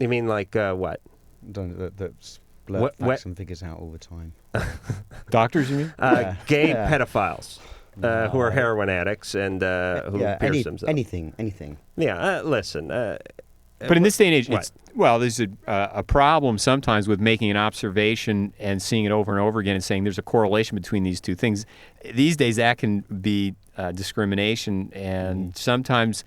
You mean like what? That's blurt facts and figures out all the time. Doctors, you mean? Gay pedophiles. Who are heroin addicts and who pierce themselves. Anything. Yeah, listen. But in this day and age, there's a problem sometimes with making an observation and seeing it over and over again and saying there's a correlation between these two things. These days, that can be discrimination, and sometimes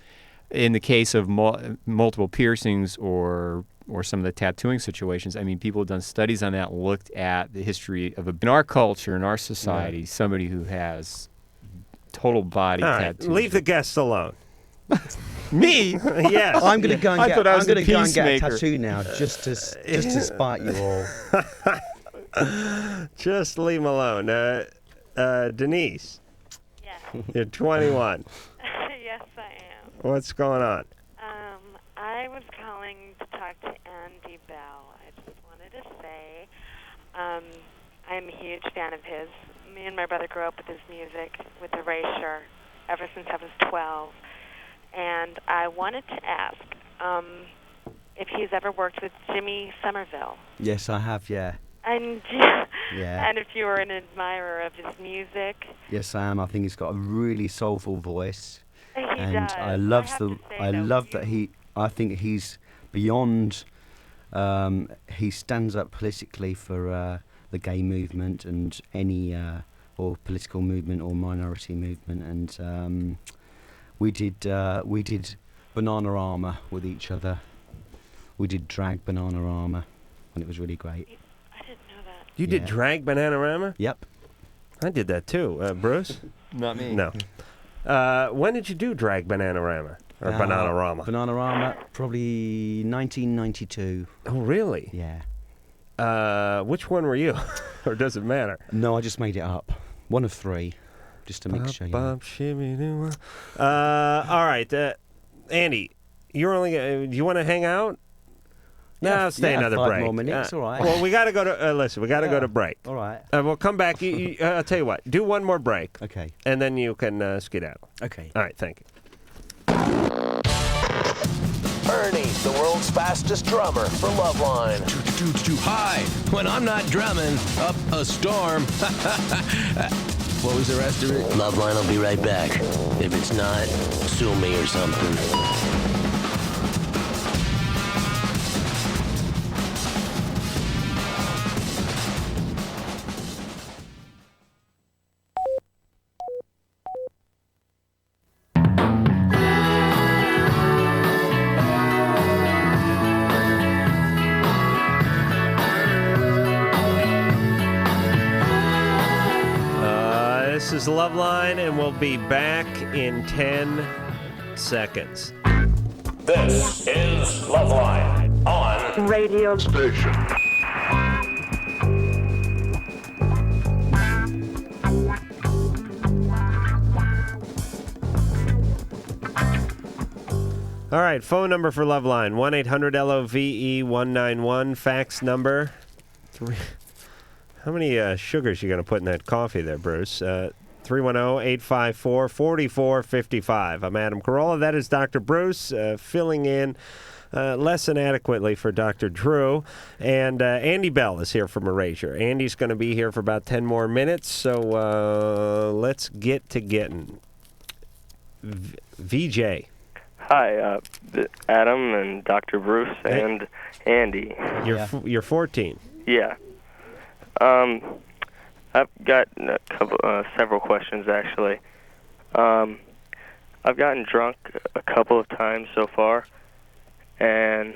in the case of multiple piercings or some of the tattooing situations, I mean, people have done studies on that, looked at the history of in our culture, in our society, somebody who has total body All right, tattoos. leave the guests alone. Me? Yes. I'm going to go and I get. thought I I'm was going a to go and get a peacemaker. tattoo now, just to spite you all. Just leave them alone. Denise. Yes. You're 21. Yes, I am. What's going on? I was calling to talk to Andy Bell. I just wanted to say I'm a huge fan of his. Me and my brother grew up with his music, with Erasure, ever since I was 12. And I wanted to ask if he's ever worked with Jimmy Somerville. Yes, I have. Yeah. And Yeah. and if you were an admirer of his music. Yes, I am. I think he's got a really soulful voice, He and does. I love have the. to say, I though, love that he. I think he's beyond. He stands up politically for the gay movement and any or political movement or minority movement, and we did Bananarama with each other. We did drag Bananarama, and it was really great. I didn't know that. You did drag Bananarama? Yep. I did that too. Bruce? Not me. No. When did you do drag Bananarama? Or Bananarama? Bananarama, probably 1992. Oh, really? Yeah. Which one were you? Or does it matter? No, I just made it up. One of three. Just a mixture. All right. Andy, you're only. Do you want to hang out? No, Yeah, stay yeah, another 5 break. more minutes, all right. Well, we got to go to. Listen, we got to go to break. All right. We'll come back. I'll tell you what. Do one more break. Okay. And then you can skedaddle. Okay. All right. Thank you. Ernie, the world's fastest drummer for LoveLine. Hi, when I'm not drumming, up a storm. What was the rest of it? LoveLine will be right back. If it's not, sue me or something. This is LoveLine, and we'll be back in 10 seconds. This is LoveLine on Radio Station. All right, phone number for LoveLine, 1-800-LOVE-191. Fax number 3. How many sugars you going to put in that coffee there, Bruce? 310-854-4455. I'm Adam Carolla. That is Dr. Bruce filling in less than adequately for Dr. Drew. And Andy Bell is here from Erasure. Andy's going to be here for about 10 more minutes, so let's get to getting. VJ. Hi, Adam and Dr. Bruce and Andy. You're 14. Yeah. I've got several questions actually. I've gotten drunk a couple of times so far, and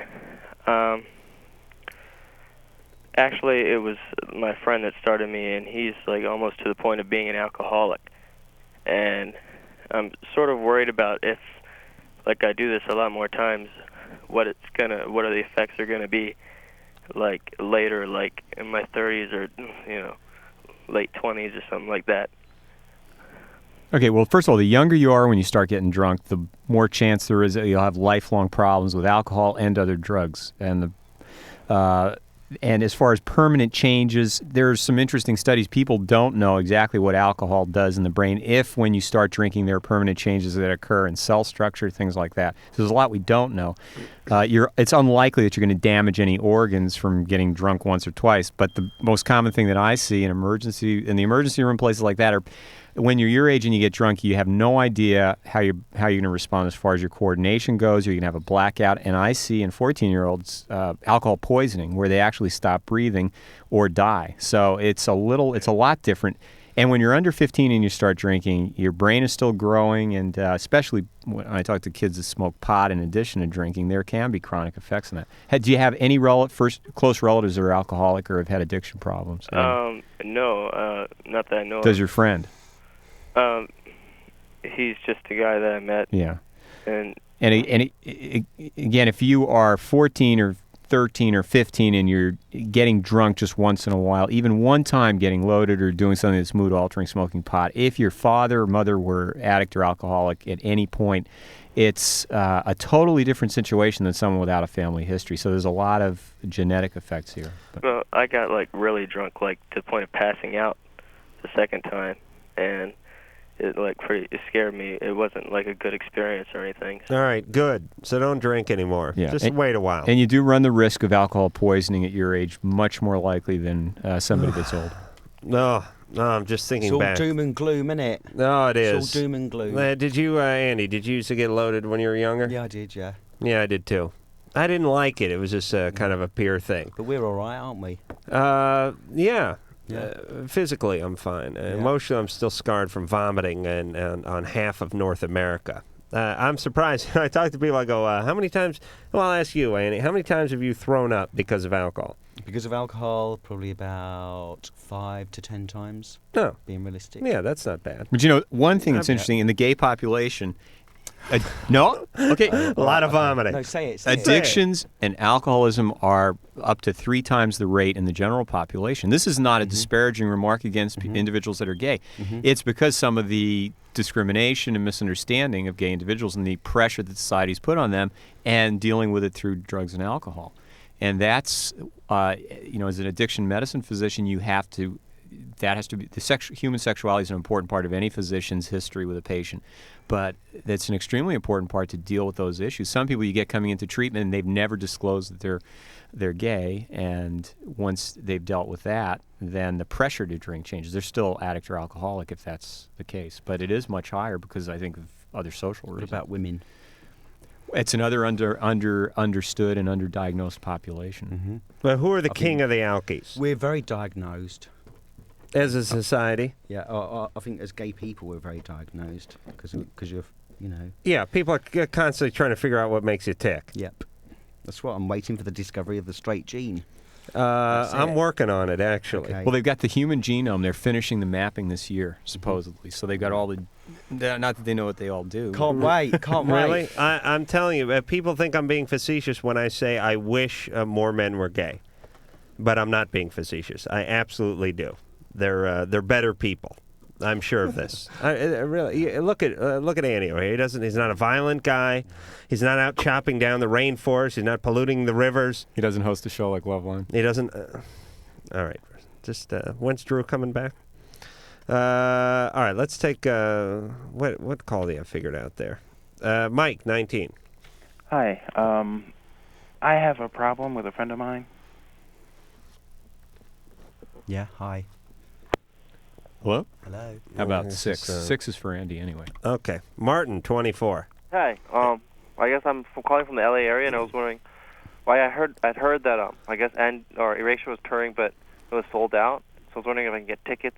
actually it was my friend that started me, and he's like almost to the point of being an alcoholic, and I'm sort of worried about if, like, I do this a lot more times, what are the effects are gonna be, like later, like in my 30s or late 20s or something like that. Okay, well, first of all, the younger you are when you start getting drunk, the more chance there is that you'll have lifelong problems with alcohol and other drugs. And and as far as permanent changes, there's some interesting studies. People don't know exactly what alcohol does in the brain. If when you start drinking, there are permanent changes that occur in cell structure, things like that. So there's a lot we don't know. It's unlikely that you're going to damage any organs from getting drunk once or twice. But the most common thing that I see in the emergency room, places like that, are when you're your age and you get drunk, you have no idea how you're going to respond as far as your coordination goes. You're going to have a blackout. And I see in 14-year-olds alcohol poisoning, where they actually stop breathing or die. So it's a lot different. And when you're under 15 and you start drinking, your brain is still growing, and especially when I talk to kids that smoke pot in addition to drinking, there can be chronic effects in that. Do you have any close relatives that are alcoholic or have had addiction problems? No, not that I know of. Does your friend? he's just a guy that I met. Yeah. And again, if you are 14 or 13 or 15 and you're getting drunk just once in a while, even one time getting loaded or doing something that's mood altering, smoking pot, if your father or mother were addict or alcoholic at any point, it's a totally different situation than someone without a family history. So there's a lot of genetic effects here. Well, I got like really drunk, like to the point of passing out the second time, and it scared me. It wasn't like a good experience or anything. All right, good. So don't drink anymore. Yeah. Just wait a while. And you do run the risk of alcohol poisoning at your age, much more likely than somebody that's old. No, I'm just thinking It's all back. doom and gloom, isn't it? No, it is. It's all doom and gloom. Did you, Andy, did you used to get loaded when you were younger? Yeah, I did, yeah. Yeah, I did too. I didn't like it. It was just kind of a peer thing. But we're all right, aren't we? Yeah. Yeah. Physically, I'm fine. Emotionally, I'm still scarred from vomiting and on half of North America. I'm surprised. I talk to people, I go, how many times, well, I'll ask you, Andy, how many times have you thrown up because of alcohol? Because of alcohol, probably about 5 to 10 times. No. Being realistic. Yeah, that's not bad. But you know, one thing that's interesting in the gay population, no? Okay. A lot of vomiting. No, say it. Addictions and alcoholism are up to 3 times the rate in the general population. This is not a disparaging remark against individuals that are gay. It's because some of the discrimination and misunderstanding of gay individuals and the pressure that society's put on them and dealing with it through drugs and alcohol. And that's, as an addiction medicine physician, that has to be, human sexuality is an important part of any physician's history with a patient. But that's an extremely important part to deal with those issues. Some people you get coming into treatment and they've never disclosed that they're gay, and once they've dealt with that, then the pressure to drink changes. They're still addict or alcoholic if that's the case, but it is much higher because I think of other social reasons. What about women? It's another understood and underdiagnosed population. Well, who are the king of the alkies? We're very diagnosed. As a society? Yeah, I think as gay people we're very diagnosed because you're, Yeah, people are constantly trying to figure out what makes you tick. Yep. That's what I'm waiting for, the discovery of the straight gene. I'm working on it, actually. Okay. Well, they've got the human genome. They're finishing the mapping this year, supposedly. So they've got all the... Not that they know what they all do. Can't wait. Can't wait. Really? I'm telling you, people think I'm being facetious when I say I wish more men were gay. But I'm not being facetious. I absolutely do. They're better people. I'm sure of this. Really, look at Andy. He's not a violent guy. He's not out chopping down the rainforest. He's not polluting the rivers. He doesn't host a show like LoveLine. He doesn't. All right. Just when's Drew coming back? All right. Let's take what call do you have figured out there? Mike, 19. Hi. I have a problem with a friend of mine. Yeah. Hi. Hello? Hello. How about This 6? is, 6 is for Andy, anyway. Okay. Martin, 24. Hi. I guess I'm calling from the LA area, and I was wondering why I'd heard that I guess Erasure was touring, but it was sold out. So I was wondering if I can get tickets.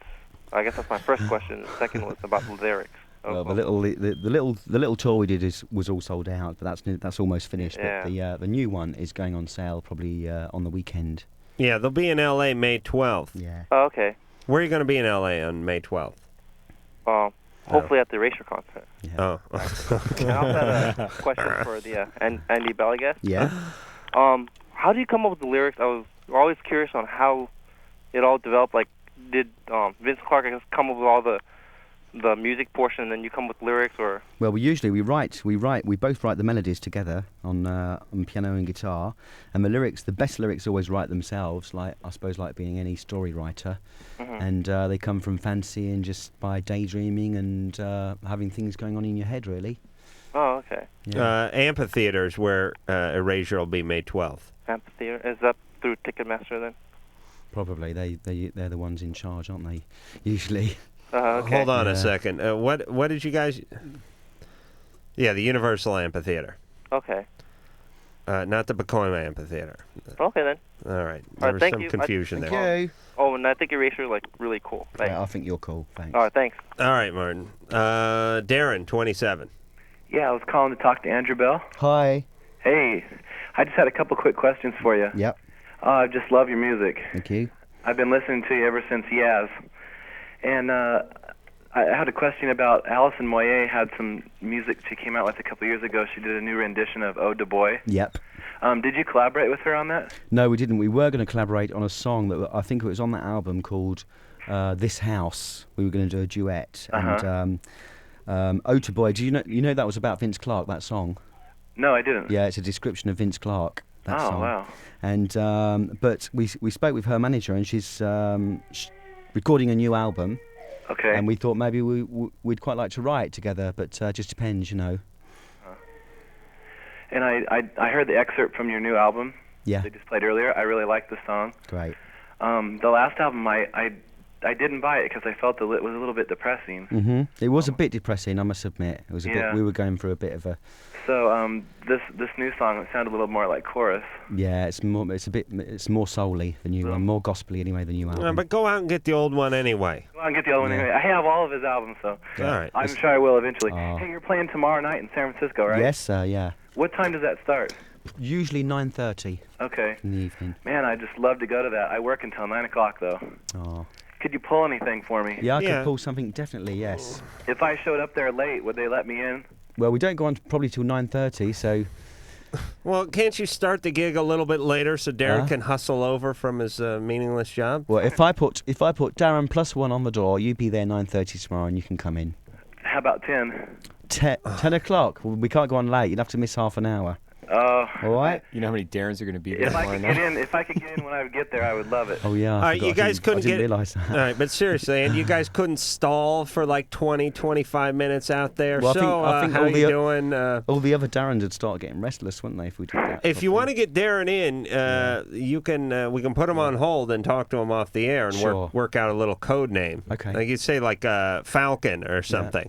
I guess that's my first question. The second was about the lyrics. Well, the little tour we did was all sold out, but that's almost finished. Yeah. But the new one is going on sale probably on the weekend. Yeah, they'll be in LA May 12th. Yeah. Oh, okay. Where are you going to be in LA on May 12th? Hopefully at the Erasure concert. Yeah. Oh. And I also had a question for the Andy Bell, I guess. Yeah. How do you come up with the lyrics? I was always curious on how it all developed. Like, did Vince Clarke, I guess, come up with all the music portion, and then you come with lyrics, or? Well, we both write the melodies together on piano and guitar, and the best lyrics always write themselves. Like I suppose, like being any story writer, and they come from fancy and just by daydreaming and having things going on in your head, really. Oh, okay. Yeah. Amphitheater is where Erasure will be May 12th. Amphitheater, is that through Ticketmaster then? Probably they're the ones in charge, aren't they? Usually. Okay. Hold on a second. What did you guys? Yeah, the Universal Amphitheater. Okay. Not the Pacoima Amphitheater. Okay then. All right. All There right, was thank some you. confusion Thank there. you. Oh, and I think Erasure is really cool. Thanks. Yeah, I think you're cool. Thanks. All right, thanks. All right, Martin. Darren, 27. Yeah, I was calling to talk to Andrew Bell. Hi. Hey, I just had a couple quick questions for you. Yep. I just love your music. Thank you. I've been listening to you ever since Yaz. And I I had a question about Alison Moyet had some music she came out with a couple years ago. She did a new rendition of Ode to Boy. Yep. Did you collaborate with her on that? No, we didn't. We were going to collaborate on a song that I think it was on that album called This House. We were going to do a duet. And Ode to Boy, do you know that was about Vince Clarke, that song? No, I didn't. Yeah, it's a description of Vince Clarke, that song. Wow. And but we spoke with her manager, and she's recording a new album. Okay. And we thought maybe we'd quite like to write together, but just depends, And I heard the excerpt from your new album. Yeah. They just played earlier. I really liked the song. Great. The last album, I didn't buy it because I felt it was a little bit depressing. It was a bit depressing, I must admit. It was a bit. We were going through a bit of a. So this new song, it sounded a little more like chorus. Yeah, it's more soul-y, the new one, more gospel-y anyway, the new album. But go out and get the old one anyway. Go out and get the old one anyway. I have all of his albums, so All right. I'm sure I will eventually. Hey, you're playing tomorrow night in San Francisco, right? Yes, yeah. What time does that start? Usually 9:30. Okay. In the evening. Man, I'd just love to go to that. I work until 9 o'clock, though. Oh. Could you pull anything for me? Yeah, I could pull something, definitely, yes. If I showed up there late, would they let me in? Well, we don't go on probably till 9:30, so. Well, can't you start the gig a little bit later so Darren can hustle over from his meaningless job? Well, if I put Darren +1 on the door, you be there 9:30 tomorrow, and you can come in. How about 10? 10 o'clock. Well, we can't go on late. You'd have to miss half an hour. Oh. All right. You know how many Darrens are going to be there If I tomorrow could night? if I could get in when I would get there, I would love it. Oh yeah. All right, you guys couldn't I didn't get. realise that. All right, but seriously, and you guys couldn't stall for like 20, 25 minutes out there. Well, so, I think how all you doing? All the other Darrens would start getting restless, wouldn't they, if we did that? If you want to get Darren in, you can. We can put him on hold and talk to him off the air and Sure. work out a little code name. Okay. Like you'd say like Falcon or something.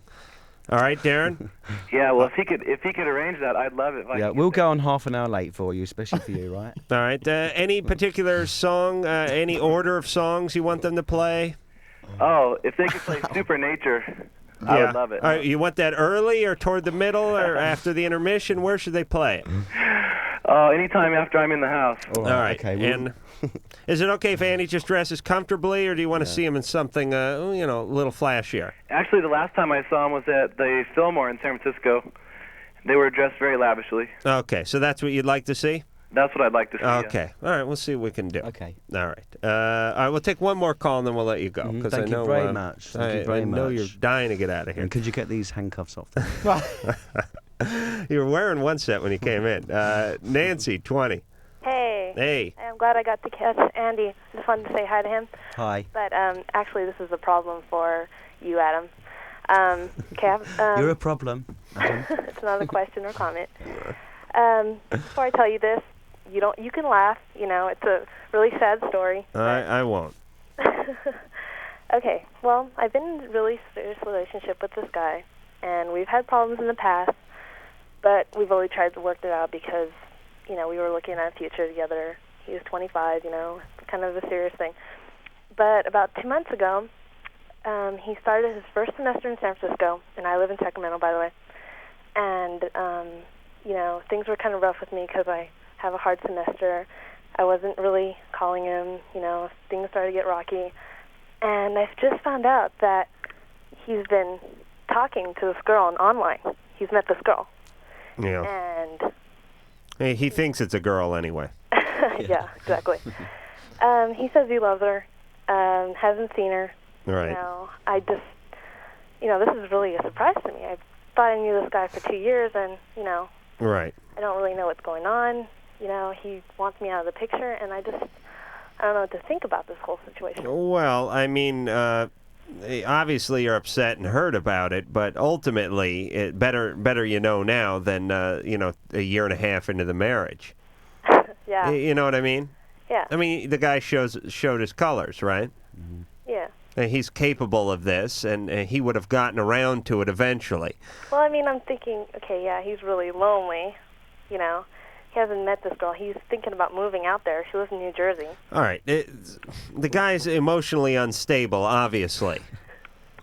All right, Darren. Yeah, well, if he could arrange that, I'd love it. If I Yeah, could we'll get there. go on half an hour late for you, especially for you, right? All right. Any particular song? Any order of songs you want them to play? Oh, if they could play Supernature, I would love it. All right, you want that early or toward the middle or after the intermission? Where should they play it? Anytime after I'm in the house. All right. Okay. And is it okay if Andy just dresses comfortably, or do you want to see him in something, a little flashier? Actually, the last time I saw him was at the Fillmore in San Francisco. They were dressed very lavishly. Okay, so that's what you'd like to see? That's what I'd like to see. Okay. All right, we'll see what we can do. Okay. All right. All right, we'll take one more call and then we'll let you go. Because Thank I know, you very much. Thank you very I know much. you're dying to get out of here. And could you get these handcuffs off? You were wearing one set when you came in. Nancy, 20. Hey. Hey. I'm glad I got to catch Andy. Just wanted to say hi to him. Hi. But actually, this is a problem for you, Adam. You're a problem, Adam. It's not a question or comment. Before I tell you this, you can laugh. It's a really sad story. I won't. Okay. Well, I've been in a really serious relationship with this guy, and we've had problems in the past, but we've really tried to work it out because, we were looking at a future together. He was 25, kind of a serious thing. But about 2 months ago, he started his first semester in San Francisco, and I live in Sacramento, by the way. And, things were kind of rough with me because I have a hard semester. I wasn't really calling him, things started to get rocky. And I've just found out that he's been talking to this girl online. He's met this girl. Yeah. And He thinks it's a girl anyway. yeah, exactly. He says he loves her, hasn't seen her. Right. I just, this is really a surprise to me. I thought I knew this guy for 2 years, and, Right. I don't really know what's going on. He wants me out of the picture, and I don't know what to think about this whole situation. Well, I mean, obviously you're upset and hurt about it, but ultimately, better now than, a year and a half into the marriage. Yeah. You know what I mean? Yeah. I mean, the guy showed his colors, right? Yeah. And he's capable of this, and he would have gotten around to it eventually. Well, I mean, I'm thinking, okay, yeah, he's really lonely, He hasn't met this girl. He's thinking about moving out there. She lives in New Jersey. All right. The guy's emotionally unstable, obviously.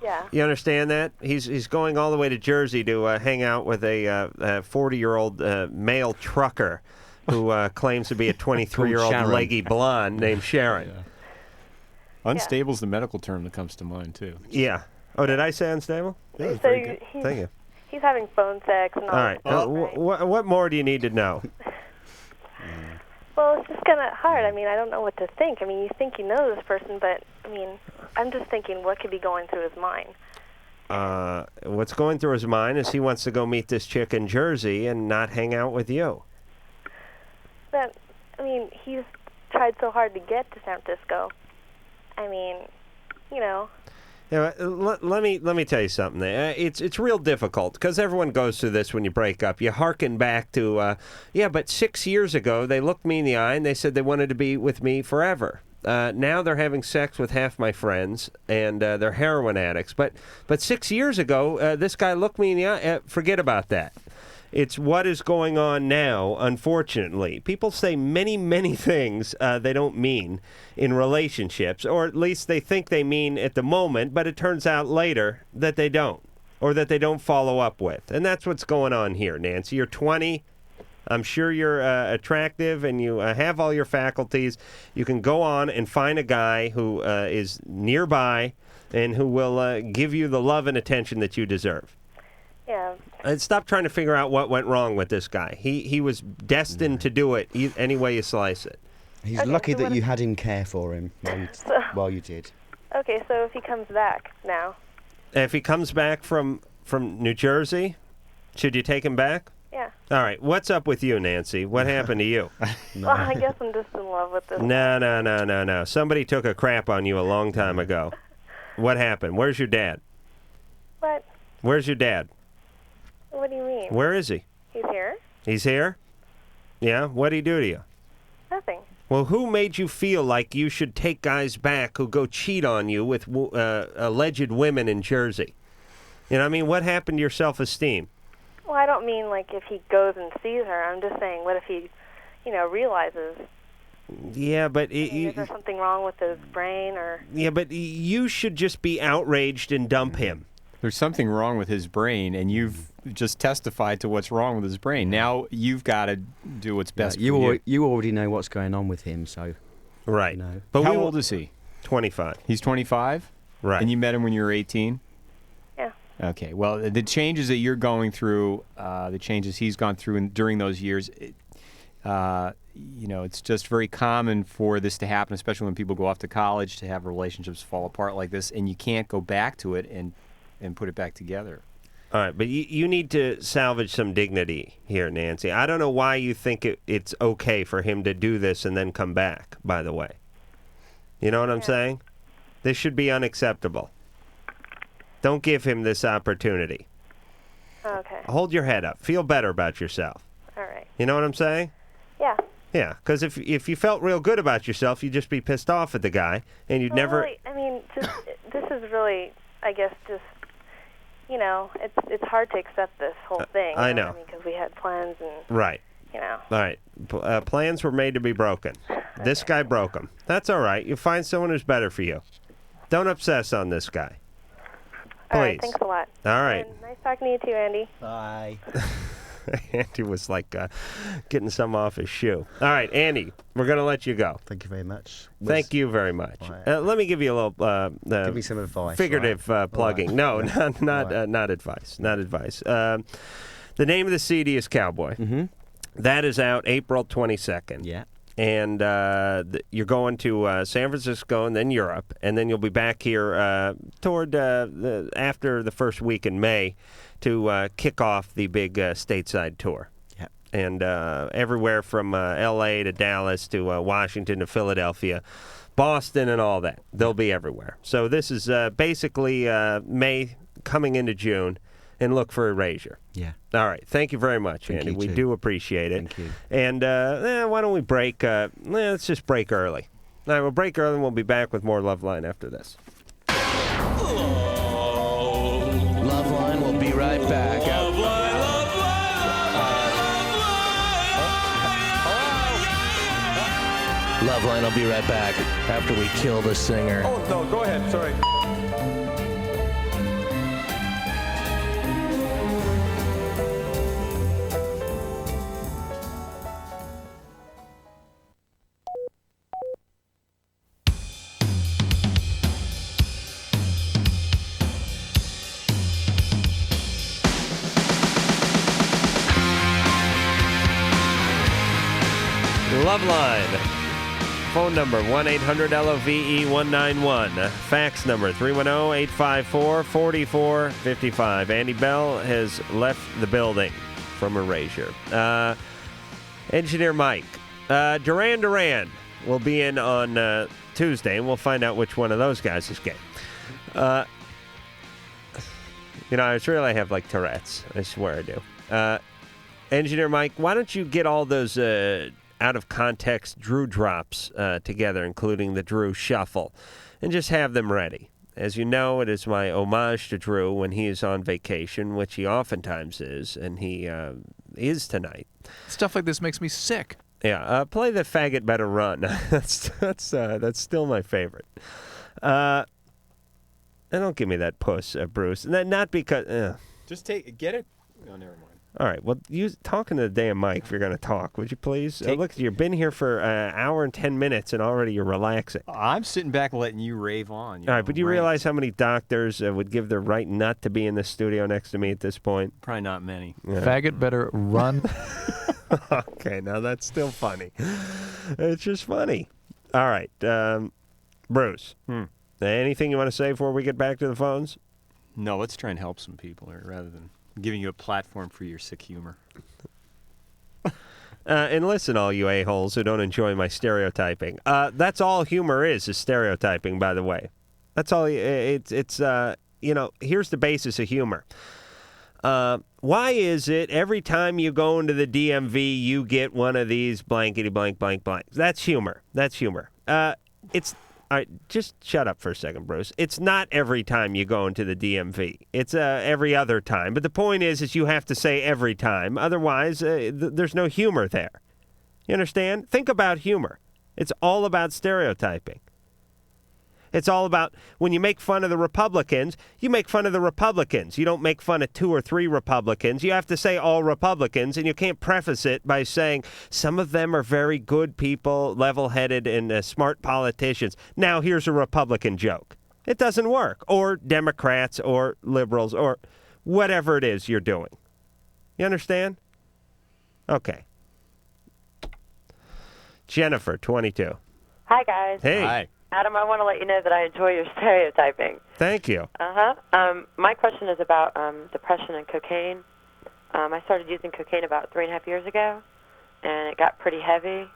Yeah. You understand that? He's going all the way to Jersey to hang out with a 40-year-old male trucker who claims to be a 23-year-old Sharon. leggy blonde named Sharon. Unstable's the medical term that comes to mind, too. Yeah. Oh, did I say unstable? That was So very good. Thank you. He's having phone sex and all. All right. What more do you need to know? Well, it's just kind of hard. I mean, I don't know what to think. I mean, you think you know this person, but, I mean, I'm just thinking what could be going through his mind. What's going through his mind is he wants to go meet this chick in Jersey and not hang out with you. But, I mean, he's tried so hard to get to San Francisco. I mean, you know. Yeah, let me tell you something. It's real difficult because everyone goes through this when you break up. You hearken back to, but 6 years ago they looked me in the eye and they said they wanted to be with me forever. Now they're having sex with half my friends and they're heroin addicts. But 6 years ago, this guy looked me in the eye. Forget about that. It's what is going on now, unfortunately. People say many, many things they don't mean in relationships, or at least they think they mean at the moment, but it turns out later that they don't, or that they don't follow up with. And that's what's going on here, Nancy. You're 20. I'm sure you're attractive and you have all your faculties. You can go on and find a guy who is nearby and who will give you the love and attention that you deserve. Yeah. And stop trying to figure out what went wrong with this guy. He was destined to do it any way you slice it. He's lucky that you had him care for him while you did. Okay, so if he comes back now. If he comes back from New Jersey, should you take him back? Yeah. All right. What's up with you, Nancy? What happened to you? Well, I guess I'm just in love with this. No. Somebody took a crap on you a long time ago. What happened? Where's your dad? What? Where's your dad? What do you mean? Where is he? He's here? He's here? Yeah? What'd he do to you? Nothing. Well, who made you feel like you should take guys back who go cheat on you with alleged women in Jersey? You know what I mean? What happened to your self-esteem? Well, I don't mean like if he goes and sees her. I'm just saying, what if he, realizes? Yeah, but... Is there something wrong with his brain or... Yeah, but you should just be outraged and dump him. There's something wrong with his brain, and you've just testified to what's wrong with his brain. Now you've got to do what's best for you. You already know what's going on with him, so... Right. But how old is he? 25. He's 25? Right. And you met him when you were 18? Yeah. Okay. Well, the changes that you're going through, the changes he's gone through during those years, it's just very common for this to happen, especially when people go off to college, to have relationships fall apart like this, and you can't go back to it and put it back together. All right, but you need to salvage some dignity here, Nancy. I don't know why you think it's okay for him to do this and then come back, by the way. You know what I'm saying? This should be unacceptable. Don't give him this opportunity. Okay. Hold your head up. Feel better about yourself. All right. You know what I'm saying? Yeah. Yeah, because if you felt real good about yourself, you'd just be pissed off at the guy, and you'd never... Really, I mean, this is really, I guess, just... it's hard to accept this whole thing. I know. Because we had plans and... Right. All right. Plans were made to be broken. This guy broke them. That's all right. You find someone who's better for you. Don't obsess on this guy. Please. All right, thanks a lot. All right. And nice talking to you too, Andy. Bye. Andy was like getting some off his shoe. All right, Andy, we're going to let you go. Thank you very much. Thank you very much. Right. Let me give you a little... give me some advice. Figurative plugging. Right. No, Yeah. not advice. Not advice. The name of the CD is Cowboy. Mm-hmm. That is out April 22nd. Yeah. And you're going to San Francisco and then Europe, and then you'll be back here toward after the first week in May to kick off the big stateside tour. Yeah. And everywhere from L.A. to Dallas to Washington to Philadelphia, Boston and all that. They'll be everywhere. So this is basically May coming into June. And look for Erasure. Yeah. All right. Thank you very much, Thank Andy. you We too. do appreciate it. Thank you. And why don't we break? Let's just break early. All right, we'll break early and we'll be back with more LoveLine after this. LoveLine will be right back. LoveLine will be right back after we kill the singer. Oh, no, go ahead. Sorry. LoveLine. Phone number 1-800-LOVE-191. Fax number 310-854-4455. Andy Bell has left the building from Erasure. Engineer Mike. Duran Duran will be in on Tuesday, and we'll find out which one of those guys is gay. I really have like Tourette's. I swear I do. Engineer Mike, why don't you get all those out-of-context Drew drops together, including the Drew Shuffle, and just have them ready. As you know, it is my homage to Drew when he is on vacation, which he oftentimes is, and he is tonight. Stuff like this makes me sick. Yeah, play the Faggot Better Run. That's still my favorite. And don't give me that puss, Bruce. Not because... Just get it. Oh, never mind. All right, well, talking to the damn mic if you're going to talk, would you please? Look, you've been here for an hour and 10 minutes, and already you're relaxing. I'm sitting back letting you rave on. All right, but you realize how many doctors would give their right nut to be in the studio next to me at this point? Probably not many. Yeah. Faggot better run. Okay, now that's still funny. It's just funny. All right, Bruce, anything you want to say before we get back to the phones? No, let's try and help some people here rather than giving you a platform for your sick humor. And listen, all you a-holes who don't enjoy my stereotyping. That's all humor is stereotyping, by the way. That's all. Here's the basis of humor. Why is it every time you go into the DMV, you get one of these blankety blank blank blanks? That's humor. All right, just shut up for a second, Bruce. It's not every time you go into the DMV. It's every other time. But the point is you have to say every time. Otherwise, there's no humor there. You understand? Think about humor. It's all about stereotyping. It's all about when you make fun of the Republicans, you make fun of the Republicans. You don't make fun of 2 or 3 Republicans. You have to say all Republicans, and you can't preface it by saying some of them are very good people, level-headed, and smart politicians. Now here's a Republican joke. It doesn't work. Or Democrats or liberals or whatever it is you're doing. You understand? Okay. Jennifer, 22. Hi, guys. Hey. Hi. Adam, I want to let you know that I enjoy your stereotyping. Thank you. My question is about depression and cocaine. I started using cocaine about 3.5 years ago, and it got pretty heavy.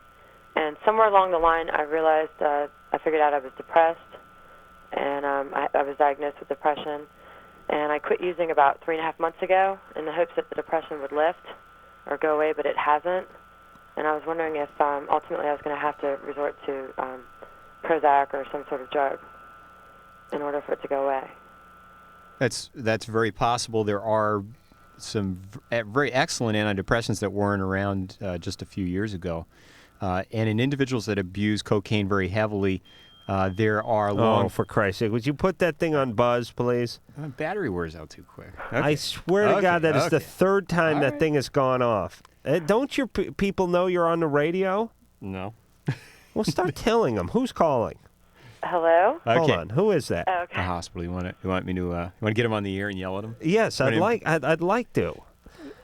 And somewhere along the line, I realized I figured out I was depressed, and I was diagnosed with depression. And I quit using about 3.5 months ago in the hopes that the depression would lift or go away, but it hasn't. And I was wondering if ultimately I was going to have to resort to Prozac or some sort of drug in order for it to go away. That's very possible. There are some very excellent antidepressants that weren't around just a few years ago. And in individuals that abuse cocaine very heavily, there are long... Oh, for Christ's sake. Would you put that thing on buzz, please? Battery wears out too quick. Okay. I swear to God, that is the third time that thing has gone off. Don't your people know you're on the radio? No. Well, start telling them. Who's calling? Hello? Okay. Hold on. Who is that? Okay. The hospital. You want me to? You want to get him on the air and yell at him? Yes, I'd like to.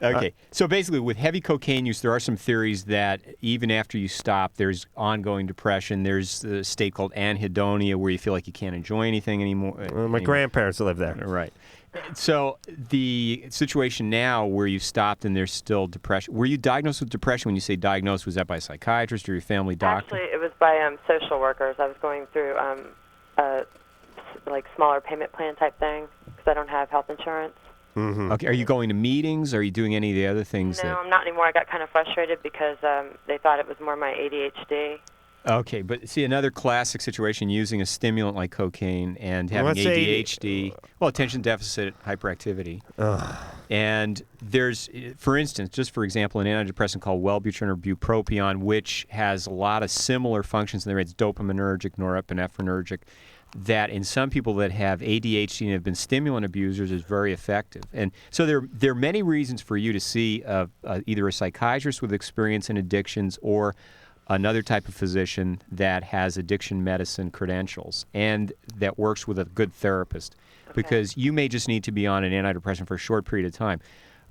Okay. So basically, with heavy cocaine use, there are some theories that even after you stop, there's ongoing depression. There's a state called anhedonia, where you feel like you can't enjoy anything anymore. My grandparents live there. Right. So the situation now where you've stopped and there's still depression. Were you diagnosed with depression? When you say diagnosed, was that by a psychiatrist or your family doctor? Actually, it was by social workers. I was going through a smaller payment plan type thing because I don't have health insurance. Mm-hmm. Okay. Are you going to meetings? Are you doing any of the other things? No, I'm not anymore. I got kind of frustrated because they thought it was more my ADHD. Okay, but see, another classic situation using a stimulant like cocaine and having ADHD, attention deficit hyperactivity. And there's, for instance, just for example, an antidepressant called Wellbutrin or bupropion, which has a lot of similar functions in there. It's dopaminergic, norepinephrinergic, that in some people that have ADHD and have been stimulant abusers is very effective. And so there are many reasons for you to see either a psychiatrist with experience in addictions or another type of physician that has addiction medicine credentials and that works with a good therapist, because you may just need to be on an antidepressant for a short period of time.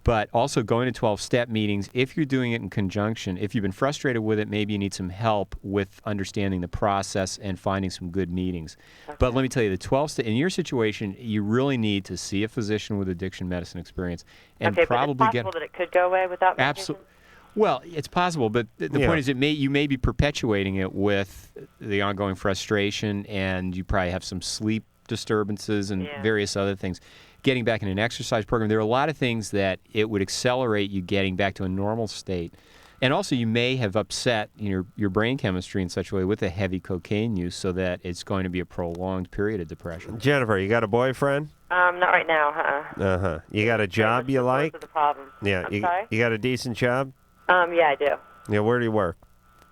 But also going to 12-step meetings, if you're doing it in conjunction, if you've been frustrated with it, maybe you need some help with understanding the process and finding some good meetings. But let me tell you, the 12-step, in your situation, you really need to see a physician with addiction medicine experience and probably but it's possible that it could go away without medication? Absolutely. Well, it's possible, but the point is you may be perpetuating it with the ongoing frustration, and you probably have some sleep disturbances and various other things. Getting back in an exercise program, there are a lot of things that it would accelerate you getting back to a normal state. And also you may have upset your brain chemistry in such a way with a heavy cocaine use so that it's going to be a prolonged period of depression. Jennifer, you got a boyfriend? Not right now, Uh-huh. You got a job you like? That's the problem. Yeah. I'm sorry? You got a decent job? Yeah, I do. Yeah, where do you work?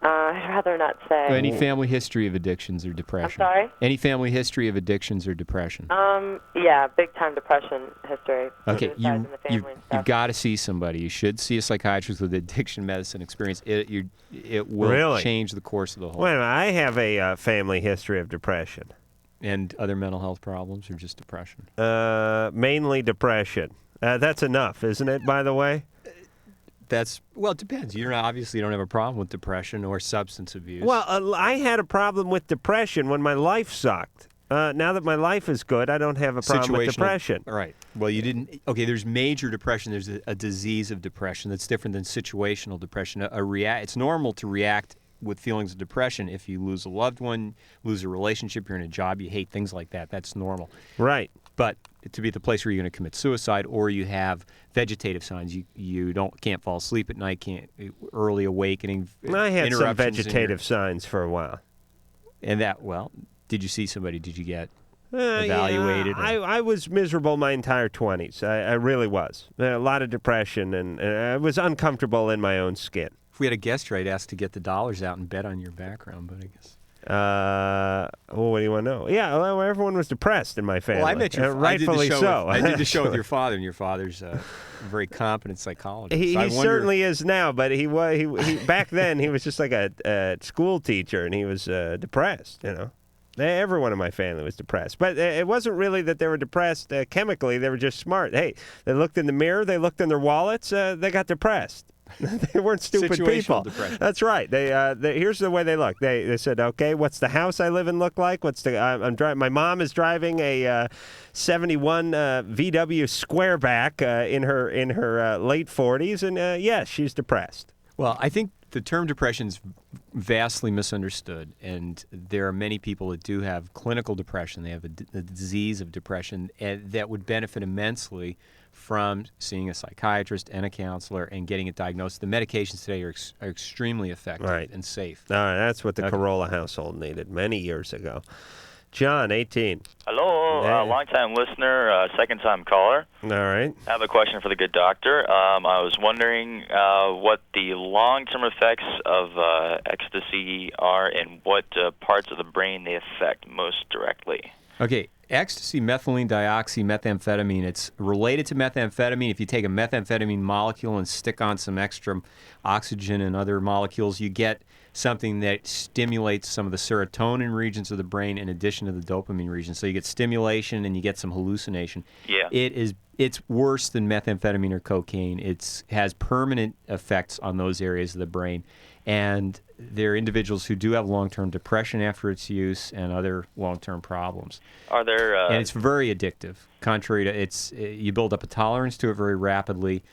I'd rather not say. Any family history of addictions or depression? I'm sorry? Any family history of addictions or depression? Yeah, big time depression history. Okay, Suicides in the family and stuff. you've got to see somebody. You should see a psychiatrist with addiction medicine experience. It will change the course of the whole. Wait a minute, I have a family history of depression. And other mental health problems or just depression? Mainly depression. That's enough, isn't it, by the way? Well, it depends. Obviously you don't have a problem with depression or substance abuse. Well, I had a problem with depression when my life sucked. Now that my life is good, I don't have a problem with depression. Right. Well, you didn't. Okay, there's major depression. There's a disease of depression that's different than situational depression. It's normal to react with feelings of depression if you lose a loved one, lose a relationship, you're in a job you hate, things like that. That's normal. Right. But to be at the place where you're going to commit suicide, or you have vegetative signs, you can't fall asleep at night, early awakening. I had some interruptions vegetative signs for a while. And did you see somebody? Did you get evaluated? Yeah, I was miserable my entire 20s. I really was. A lot of depression, and I was uncomfortable in my own skin. If we had a guest, I'd ask to get the dollars out and bet on your background, but I guess. What do you want to know? Yeah, well, everyone was depressed in my family. Well, I met rightfully so. I did the show with your father, and your father's a very competent psychologist. He certainly is now, but he back then he was just like a school teacher, and he was depressed. Everyone in my family was depressed, but it wasn't really that they were depressed chemically. They were just smart. Hey, they looked in the mirror, they looked in their wallets, they got depressed. They weren't stupid Situational people. Depression. That's right. Here's the way they look. They said, okay, what's the house I live in look like? I'm driving. My mom is driving a 71 VW Squareback in her late 40s, and yes, she's depressed. Well, I think the term depression is vastly misunderstood, and there are many people that do have clinical depression. They have a disease of depression that would benefit immensely from seeing a psychiatrist and a counselor and getting it diagnosed. The medications today are extremely effective and safe. All right, that's what the Carolla household needed many years ago. John, 18. Hello, long-time listener, second-time caller. All right. I have a question for the good doctor. I was wondering what the long-term effects of ecstasy are and what parts of the brain they affect most directly. Okay, ecstasy, methylene dioxymethamphetamine, it's related to methamphetamine. If you take a methamphetamine molecule and stick on some extra oxygen and other molecules, you get something that stimulates some of the serotonin regions of the brain in addition to the dopamine region. So you get stimulation and you get some hallucination. Yeah. It's worse than methamphetamine or cocaine. It has permanent effects on those areas of the brain. And there are individuals who do have long-term depression after its use and other long-term problems. Are there... and it's very addictive. Contrary to you build up a tolerance to it very rapidly,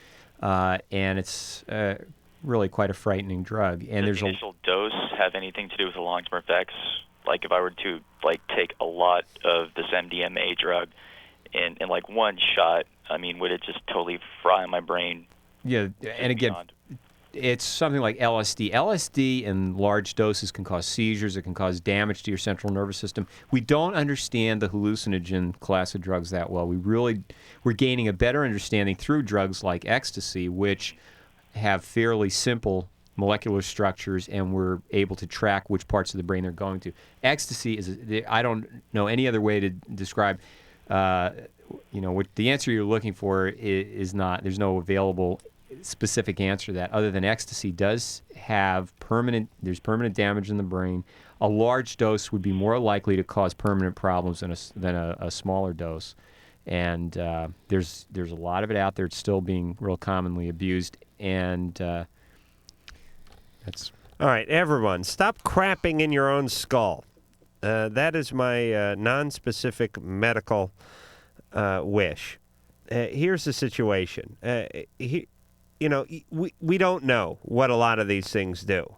and it's really quite a frightening drug. And does the initial dose have anything to do with the long-term effects? Like if I were to take a lot of this MDMA drug in one shot, I mean, would it just totally fry my brain? Yeah, and again, it's something like LSD. LSD in large doses can cause seizures. It can cause damage to your central nervous system. We don't understand the hallucinogen class of drugs that well. We're gaining a better understanding through drugs like ecstasy, which have fairly simple molecular structures, and we're able to track which parts of the brain they're going to. Ecstasy I don't know any other way to describe. What the answer you're looking for is not. There's no available specific answer to that, other than ecstasy does have there's permanent damage in the brain. A large dose would be more likely to cause permanent problems than a smaller dose. And there's a lot of it out there. It's still being real commonly abused, and that's... All right, everyone, stop crapping in your own skull. That is my non-specific medical wish. Here's the situation. We don't know what a lot of these things do.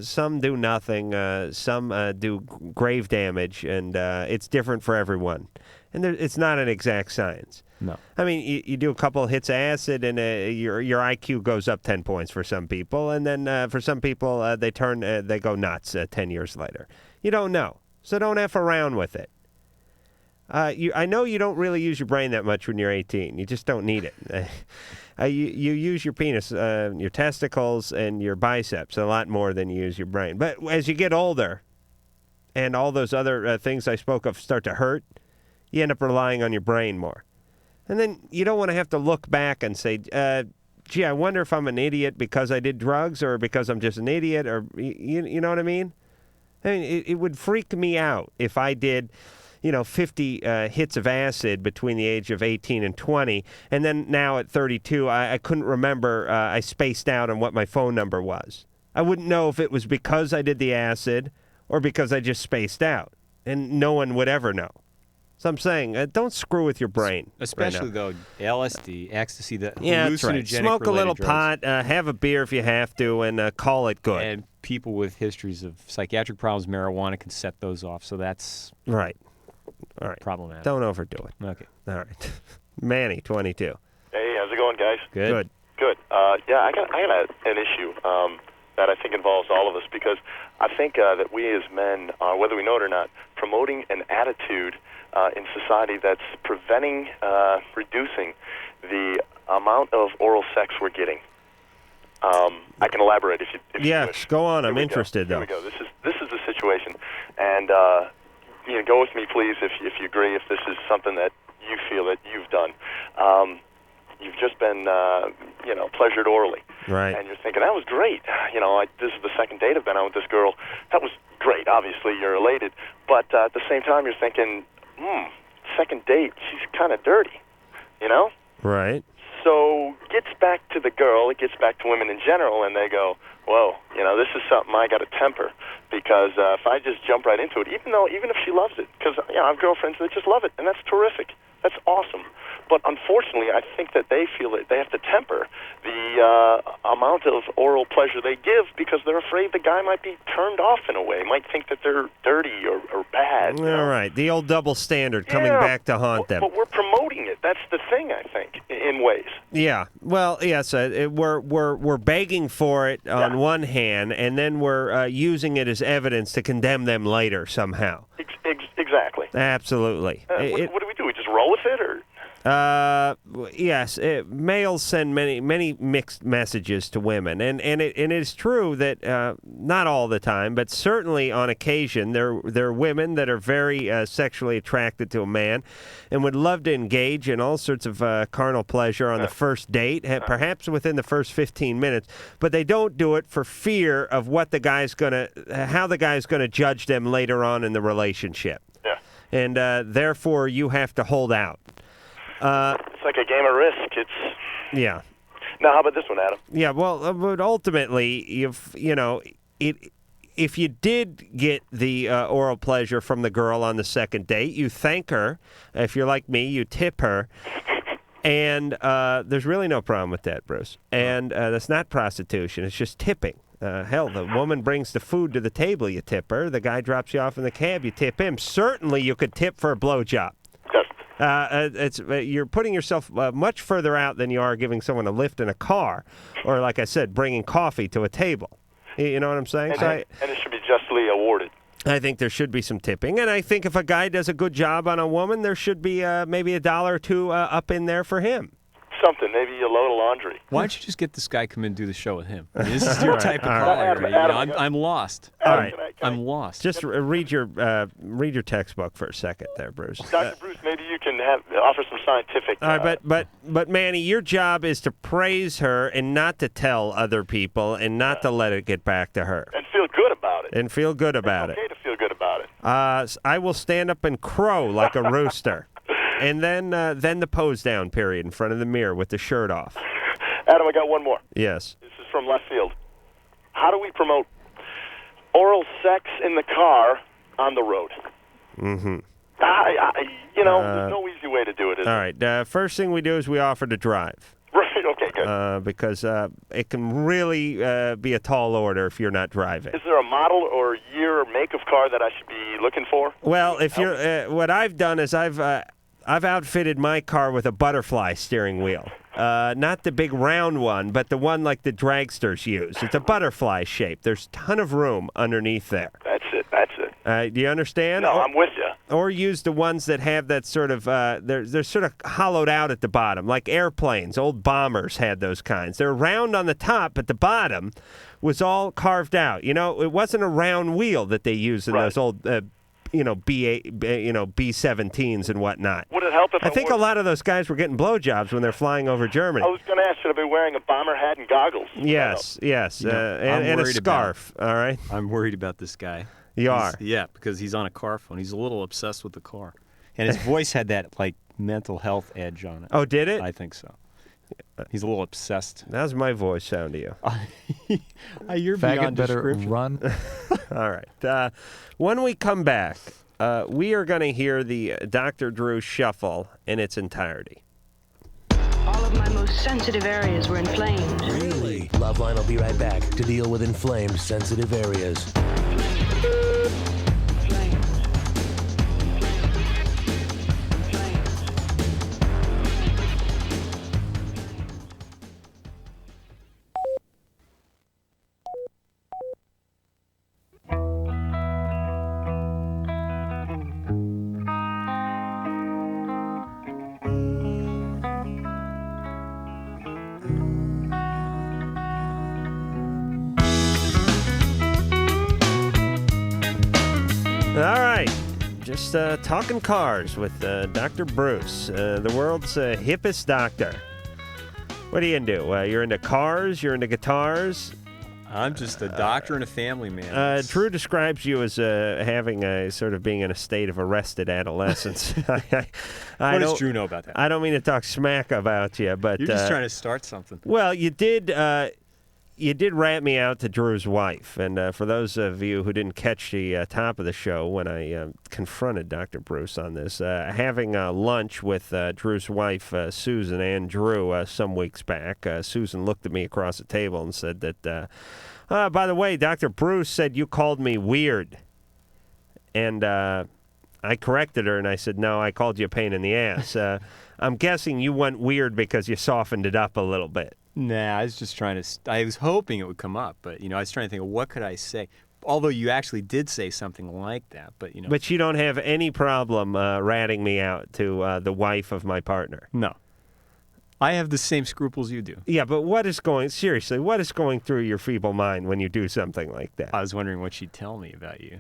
Some do nothing. Some do grave damage, and it's different for everyone. And it's not an exact science. No. I mean, you do a couple hits of acid, and your IQ goes up 10 points for some people, and then for some people, they go nuts 10 years later. You don't know, so don't F around with it. I know you don't really use your brain that much when you're 18. You just don't need it. You use your penis, your testicles, and your biceps a lot more than you use your brain. But as you get older, and all those other things I spoke of start to hurt, you end up relying on your brain more. And then you don't want to have to look back and say, gee, I wonder if I'm an idiot because I did drugs or because I'm just an idiot, or you know what I mean? I mean, it would freak me out if I did 50 hits of acid between the age of 18 and 20, and then now at 32, I couldn't remember, I spaced out on what my phone number was. I wouldn't know if it was because I did the acid or because I just spaced out, and no one would ever know. So I'm saying, don't screw with your brain. Especially, though, LSD, ecstasy, the yeah, that's right. Smoke a little drugs. pot, have a beer if you have to, and call it good. And people with histories of psychiatric problems, marijuana can set those off, so that's... Right. All right. Problematic. Don't overdo it. Okay. All right. Manny, 22. Hey, how's it going, guys? Good. Good. Yeah, I got an issue that I think involves all of us, because I think that we as men are, whether we know it or not, promoting an attitude in society that's preventing, reducing the amount of oral sex we're getting. I can elaborate if you wish. Go on. I'm interested, though. Here we go. This is the situation, and go with me, please, if you agree. If this is something that you feel that you've done, you've just been pleasured orally, right? And you're thinking that was great. This is the second date I've been on with this girl. That was great. Obviously, you're elated, but at the same time, you're thinking, second date, she's kind of dirty, Right. So it gets back to the girl, it gets back to women in general, and they go, whoa, this is something I got to temper, because if I just jump right into it, even if she loves it, because I have girlfriends that just love it, and that's terrific. That's awesome. But unfortunately, I think that they feel that they have to temper the amount of oral pleasure they give, because they're afraid the guy might be turned off in a way, might think that they're dirty or bad. All right. The old double standard coming back to haunt them. But we're promoting it. That's the thing, I think, in ways. Yeah. Well, yes, we're begging for it on one hand, and then we're using it as evidence to condemn them later somehow. Exactly. Absolutely. What do we do? We just roll with it, or? Yes, males send many mixed messages to women, and it is true that not all the time, but certainly on occasion, there are women that are very sexually attracted to a man, and would love to engage in all sorts of carnal pleasure on the first date, perhaps within the first 15 minutes, but they don't do it for fear of how the guy's gonna judge them later on in the relationship. Yeah. And therefore, you have to hold out. It's like a game of risk. Yeah. Now, how about this one, Adam? Yeah, well, but ultimately, if you did get the oral pleasure from the girl on the second date, you thank her. If you're like me, you tip her. And there's really no problem with that, Bruce. And that's not prostitution. It's just tipping. Hell, the woman brings the food to the table, you tip her. The guy drops you off in the cab, you tip him. Certainly you could tip for a blowjob. You're putting yourself much further out than you are giving someone a lift in a car, or, like I said, bringing coffee to a table. You know what I'm saying? And it should be justly awarded. I think there should be some tipping, and I think if a guy does a good job on a woman, there should be maybe $1 or $2 up in there for him. Something, maybe a load of laundry. Why don't you just get this guy come in and do the show with him? I mean, this is your type of caller. I'm lost. All right. I'm lost. Just read your textbook for a second there, Bruce. Dr. Bruce, maybe you can offer some scientific... All right, but Manny, your job is to praise her and not to tell other people and not to let it get back to her. And feel good about it. And feel good about it's okay it. to feel good about it. I will stand up and crow like a rooster. and then the pose down period in front of the mirror with the shirt off. Adam, I got one more. Yes. This is from left field. How do we promote oral sex in the car on the road? Mm-hmm. There's no easy way to do it, is All there? right. First thing we do is we offer to drive. Right, okay, good. Because it can really be a tall order if you're not driving. Is there a model or year or make of car that I should be looking for? Well, if you're, what I've done is I've outfitted my car with a butterfly steering wheel. Not the big round one, but the one like the dragsters use. It's a butterfly shape. There's a ton of room underneath there. That's it. Do you understand? No, I'm with you. Or use the ones that have that sort of, they're sort of hollowed out at the bottom, like airplanes. Old bombers had those kinds. They're round on the top, but the bottom was all carved out. It wasn't a round wheel that they used in those old, B-17s and whatnot. Would it help if I think a lot of those guys were getting blowjobs when they're flying over Germany. I was going to ask, should I be wearing a bomber hat and goggles? Yes, and a scarf, all right? I'm worried about this guy. You are? Yeah, because he's on a car phone. He's a little obsessed with the car. And his voice had that, mental health edge on it. Oh, did it? I think so. He's a little obsessed. How's my voice sound to you? You're Faggot beyond better description. run. All right. When we come back, we are going to hear the Dr. Drew Shuffle in its entirety. All of my most sensitive areas were inflamed. Really? LoveLine will be right back to deal with inflamed, sensitive areas. All right. Just talking cars with Dr. Bruce, the world's hippest doctor. What are you into? You're into cars? You're into guitars? I'm just a doctor and a family man. Drew describes you as having a sort of being in a state of arrested adolescence. What does Drew know about that? I don't mean to talk smack about you, but You're just trying to start something. Well, you did rat me out to Drew's wife, and for those of you who didn't catch the top of the show when I confronted Dr. Bruce on this, having lunch with Drew's wife, Susan, and Drew some weeks back, Susan looked at me across the table and said that, by the way, Dr. Bruce said you called me weird. And I corrected her, and I said, no, I called you a pain in the ass. I'm guessing you went weird because you softened it up a little bit. Nah, I was just trying to. I was hoping it would come up, but I was trying to think of what could I say. Although you actually did say something like that, but But you don't have any problem ratting me out to the wife of my partner. No, I have the same scruples you do. Yeah, but what is going through your feeble mind when you do something like that? I was wondering what she'd tell me about you.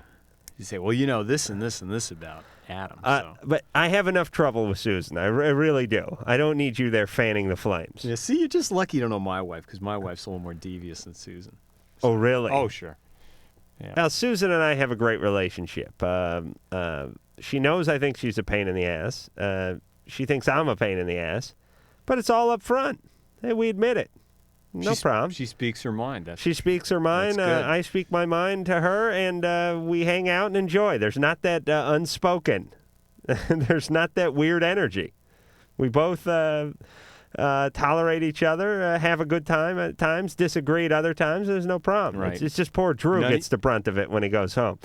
You say, well, this and this and this about Adam. But I have enough trouble with Susan. I really do. I don't need you there fanning the flames. Yeah, see, you're just lucky you don't know my wife, because my wife's a little more devious than Susan. Oh, really? Oh, sure. Yeah. Now, Susan and I have a great relationship. She knows I think she's a pain in the ass. She thinks I'm a pain in the ass. But it's all up front. Hey, we admit it. No problem. She speaks her mind. She speaks her mind. I speak my mind to her, and we hang out and enjoy. There's not that unspoken. There's not that weird energy. We both tolerate each other, have a good time at times, disagree at other times. There's no problem. Right. It's just poor Drew gets the brunt of it when he goes home.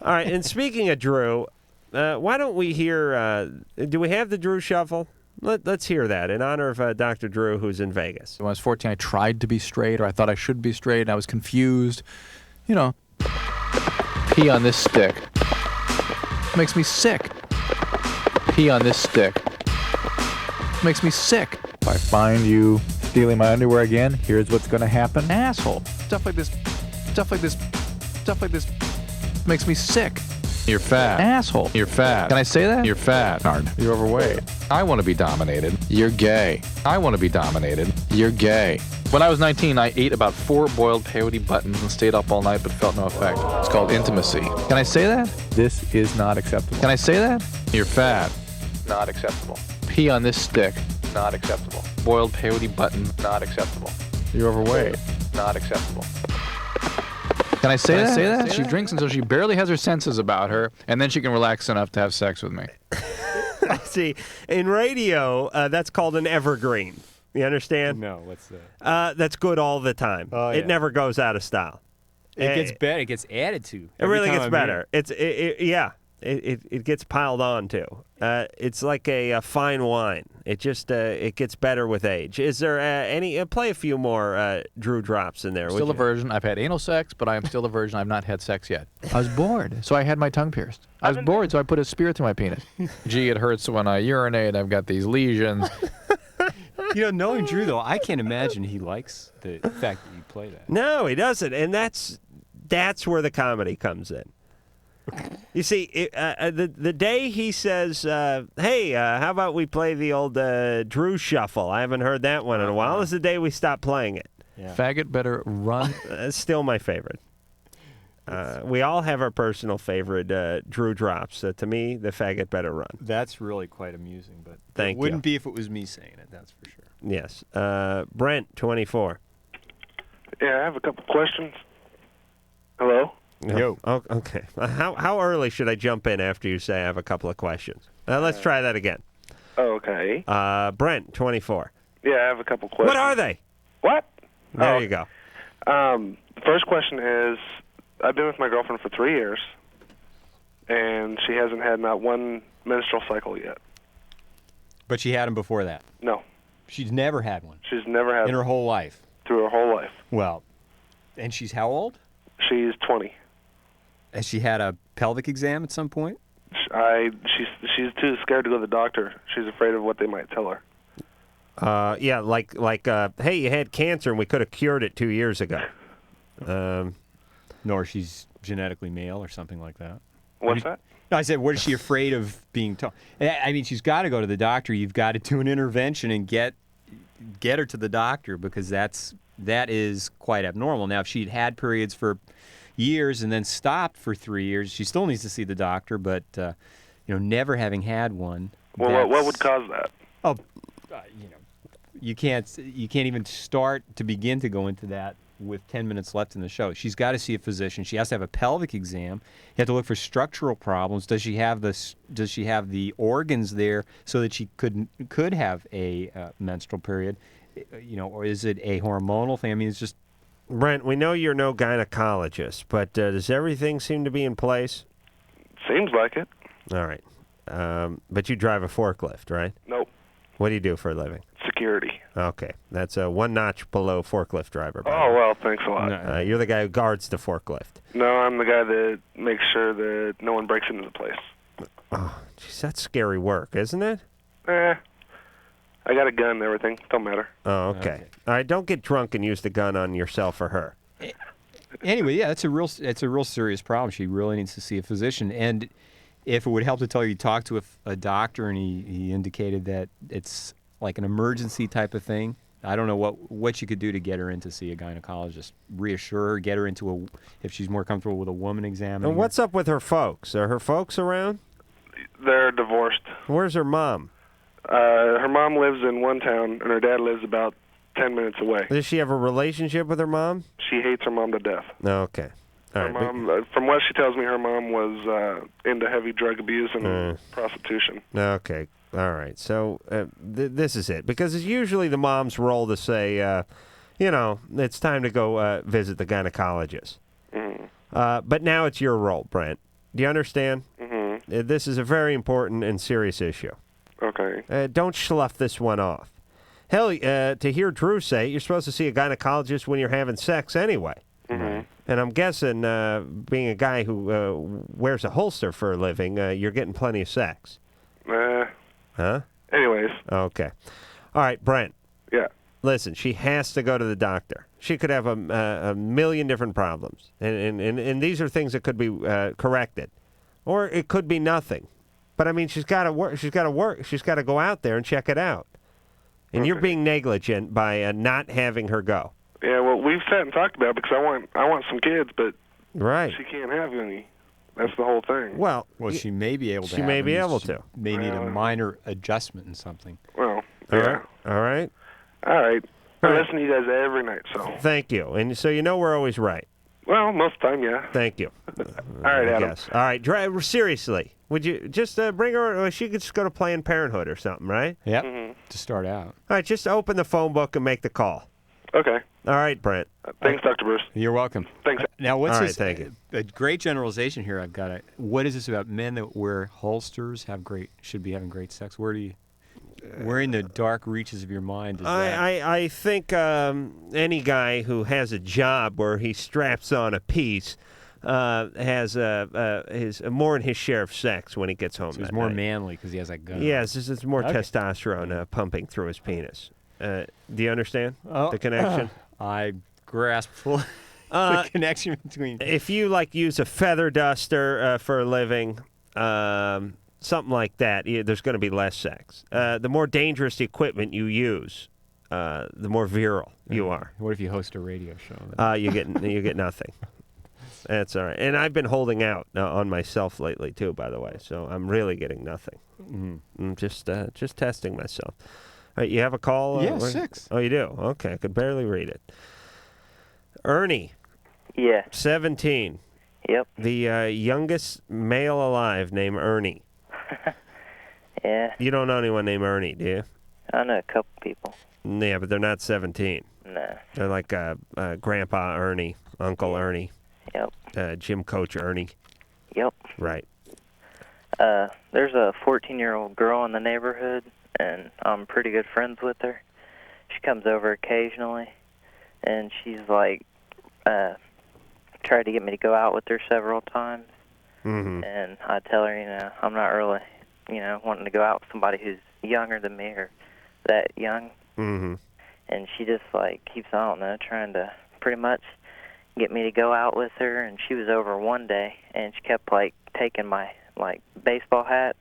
All right, and speaking of Drew, why don't we hear, do we have the Drew Shuffle? Let's hear that in honor of Dr. Drew, who's in Vegas. When I was 14, I tried to be straight, or I thought I should be straight, and I was confused. Pee on this stick. Makes me sick. Pee on this stick. Makes me sick. If I find you stealing my underwear again, here's what's going to happen. Asshole. Stuff like this. Makes me sick. You're fat. Asshole. You're fat. Can I say that? You're fat. Hard. You're overweight. I want to be dominated. You're gay. I want to be dominated. You're gay. When I was 19, I ate about 4 boiled peyote buttons and stayed up all night but felt no effect. It's called intimacy. Can I say that? This is not acceptable. Can I say that? You're fat. not acceptable. Pee on this stick, not acceptable. Boiled peyote button, not acceptable. You're overweight, not acceptable. Can I say that? She drinks until she barely has her senses about her, and then she can relax enough to have sex with me. See, in radio, that's called an evergreen. You understand? No, what's that? That's good all the time. Oh, yeah. It never goes out of style. It gets better. It gets added to. It really gets better. It gets piled on too. It's like a fine wine. It just it gets better with age. Is there any? Play a few more Drew drops in there. Still a virgin. I've had anal sex, but I am still a virgin. I've not had sex yet. I was bored, so I had my tongue pierced. I was bored, so I put a spear through my penis. Gee, it hurts when I urinate. I've got these lesions. Knowing Drew though, I can't imagine he likes the fact that you play that. No, he doesn't, and that's where the comedy comes in. You see, the day he says, hey, how about we play the old Drew Shuffle? I haven't heard that one in a while. Is the day we stop playing it. Yeah. Faggot better run. It's still my favorite. We all have our personal favorite Drew drops. To me, the faggot better run. That's really quite amusing, but Thank it wouldn't you. be if it was me saying it, that's for sure. Yes. Brent, 24. Yeah, I have a couple questions. Hello? Yo. Oh, okay. How early should I jump in after you say I have a couple of questions? Let's try that again. Okay. Brent, 24. Yeah, I have a couple questions. What are they? What? There you go. The first question is, I've been with my girlfriend for 3 years, and she hasn't had not one menstrual cycle yet. But she had him before that. No. She's never had one. She's never had in her whole life. Through her whole life. Well, and she's how old? She's 20. Has she had a pelvic exam at some point? She's too scared to go to the doctor. She's afraid of what they might tell her. Yeah, like hey, you had cancer and we could have cured it 2 years ago. Nor she's genetically male or something like that. What's that? No, I said, what is she afraid of being told? I mean, she's got to go to the doctor. You've got to do an intervention and get her to the doctor because that is quite abnormal. Now, if she'd had periods for years and then stopped for 3 years, she still needs to see the doctor. But never having had one. Well, what would cause that? Oh, you can't even start to begin to go into that with 10 minutes left in the show. She's got to see a physician. She has to have a pelvic exam. You have to look for structural problems. Does she have the organs there so that she could have a menstrual period? Or is it a hormonal thing? I mean, it's just. Brent, we know you're no gynecologist, but does everything seem to be in place? Seems like it. All right. But you drive a forklift, right? Nope. What do you do for a living? Security. Okay. That's one notch below forklift driver. Oh, well, thanks a lot. You're the guy who guards the forklift. No, I'm the guy that makes sure that no one breaks into the place. Oh, geez, that's scary work, isn't it? I got a gun and everything. Don't matter. Oh, okay. All right, don't get drunk and use the gun on yourself or her. Anyway, yeah, it's a real serious problem. She really needs to see a physician. And if it would help to tell you talk to a doctor and he indicated that it's like an emergency type of thing, I don't know what you could do to get her in to see a gynecologist. Reassure her, get her into if she's more comfortable with a woman examining. And what's up with her folks? Are her folks around? They're divorced. Where's her mom? Her mom lives in one town, and her dad lives about 10 minutes away. Does she have a relationship with her mom? She hates her mom to death. Okay. All Her right. mom, from what she tells me, her mom was into heavy drug abuse and prostitution. Okay. All right. So this is it. Because it's usually the mom's role to say, it's time to go visit the gynecologist. Mm-hmm. But now it's your role, Brent. Do you understand? Mm-hmm. This is a very important and serious issue. Okay. Don't slough this one off. Hell, to hear Drew say, you're supposed to see a gynecologist when you're having sex anyway. Mm-hmm. And I'm guessing, being a guy who wears a holster for a living, you're getting plenty of sex. Huh? Anyways. Okay. All right, Brent. Yeah. Listen, she has to go to the doctor. She could have a million different problems. And these are things that could be corrected. Or it could be nothing. But, I mean, she's got to work. She's got to go out there and check it out. And you're being negligent by not having her go. Yeah, well, we've sat and talked about it because I want some kids, but right. she can't have any. That's the whole thing. Well, she may be able to. She may be them. able She to. May need a minor adjustment in something. Well, All yeah. right. All right. All right. I All right. listen to you guys every night, so. Thank you. And so you know we're always right. Well, most of the time, yeah. Thank you. All right, Adam. Yes. All right. Seriously, would you just bring her? Or she could just go to Planned Parenthood or something, right? Yep. Mm-hmm. To start out. All right. Just open the phone book and make the call. Okay. All right, Brent. Thanks, Dr. Bruce. You're welcome. Thanks. Now, what's All right, this? thank you. A great generalization here. I've got. What is this about men that wear holsters should be having great sex? Where in the dark reaches of your mind is that? I think any guy who has a job where he straps on a piece has more in his share of sex when he gets home. So he's that more night. manly because he has that gun. Yes, it's more Okay. testosterone pumping through his penis. Do you understand the connection? I grasp full the connection between. If you use a feather duster for a living, something like that, there's going to be less sex. The more dangerous equipment you use, the more virile you are. What if you host a radio show? You get nothing. That's all right. And I've been holding out on myself lately too, by the way. So I'm really getting nothing. I'm just testing myself. You have a call? Yeah, 6. Oh, you do? Okay, I could barely read it. Ernie. Yeah. 17. Yep. The youngest male alive named Ernie. Yeah. You don't know anyone named Ernie, do you? I know a couple people. Yeah, but they're not 17. No. They're like Grandpa Ernie, Uncle Ernie. Yep. Gym Coach Ernie. Yep. Right. There's a 14-year-old girl in the neighborhood, and I'm pretty good friends with her. She comes over occasionally, and she's tried to get me to go out with her several times. Mm-hmm. And I tell her, I'm not really, wanting to go out with somebody who's younger than me or that young. Mm-hmm. And she just keeps on, trying to pretty much get me to go out with her. And she was over one day, and she kept taking my baseball hat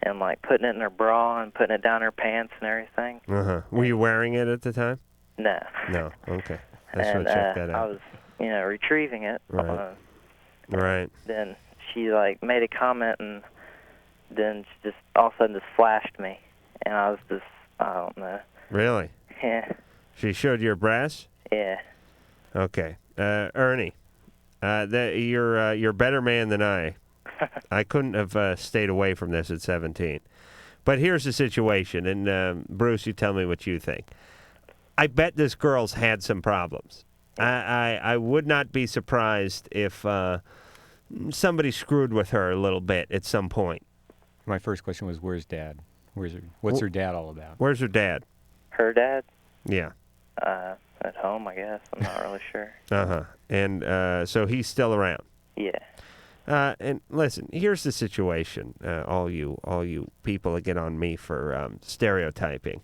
and putting it in her bra and putting it down her pants and everything. Uh-huh. Were you wearing it at the time? No. No. Okay. I just And want to check that I out. was, retrieving it. Right. Right. Then she made a comment, and then she just all of a sudden just flashed me, and I was just, I don't know. Really? Yeah. She showed your breasts? Yeah. Okay. Ernie, you're a better man than I. I couldn't have stayed away from this at 17. But here's the situation, and Bruce, you tell me what you think. I bet this girl's had some problems. I would not be surprised if somebody screwed with her a little bit at some point. My first question was, where's Dad? What's her dad all about? Where's her dad? Her dad? Yeah. At home, I guess. I'm not really sure. Uh-huh. And so he's still around. Yeah. And listen, here's the situation. All you people that get on me for stereotyping.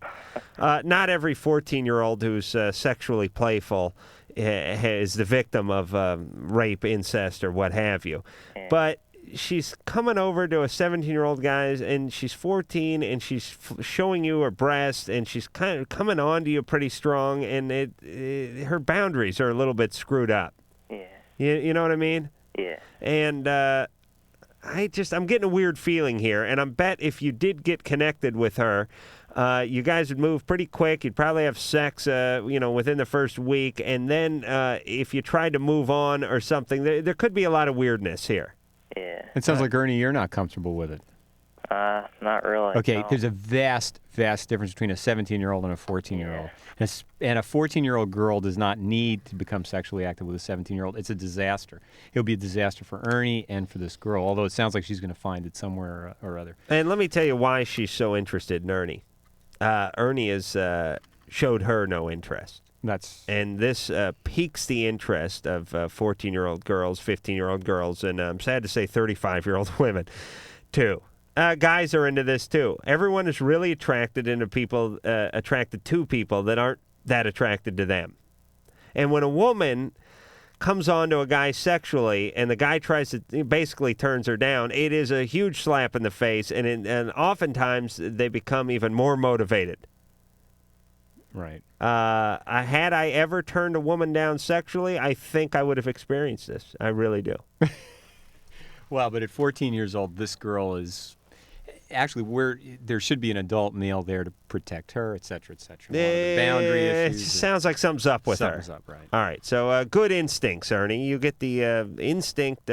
Not every 14-year-old who's sexually playful is the victim of rape, incest, or what have you. Yeah. But she's coming over to a 17-year-old guy, and she's 14, and she's showing you her breast, and she's kind of coming on to you pretty strong, and her boundaries are a little bit screwed up. Yeah. You know what I mean? Yeah. And I'm getting a weird feeling here, and I bet if you did get connected with her, you guys would move pretty quick. You'd probably have sex, within the first week, and then if you tried to move on or something, there could be a lot of weirdness here. Yeah. It sounds like, Ernie, you're not comfortable with it. Not really. Okay, no. there's a vast difference between a 17-year-old and a 14-year-old. And a 14-year-old girl does not need to become sexually active with a 17-year-old. It's a disaster. It'll be a disaster for Ernie and for this girl, although it sounds like she's going to find it somewhere or other. And let me tell you why she's so interested in Ernie. Ernie has showed her no interest. And this piques the interest of 14-year-old girls, 15-year-old girls, and I'm sad to say 35-year-old women, too. Guys are into this, too. Everyone is really attracted to people that aren't that attracted to them. And when a woman comes on to a guy sexually and the guy basically turns her down, it is a huge slap in the face, and oftentimes they become even more motivated. Right. Had I ever turned a woman down sexually, I think I would have experienced this. I really do. Well, but at 14 years old, this girl is actually there should be an adult male there to protect her, et cetera, et cetera. Boundary It issues. sounds like something's up with her. Something's up, right. All right, so good instincts, Ernie. You get the instinct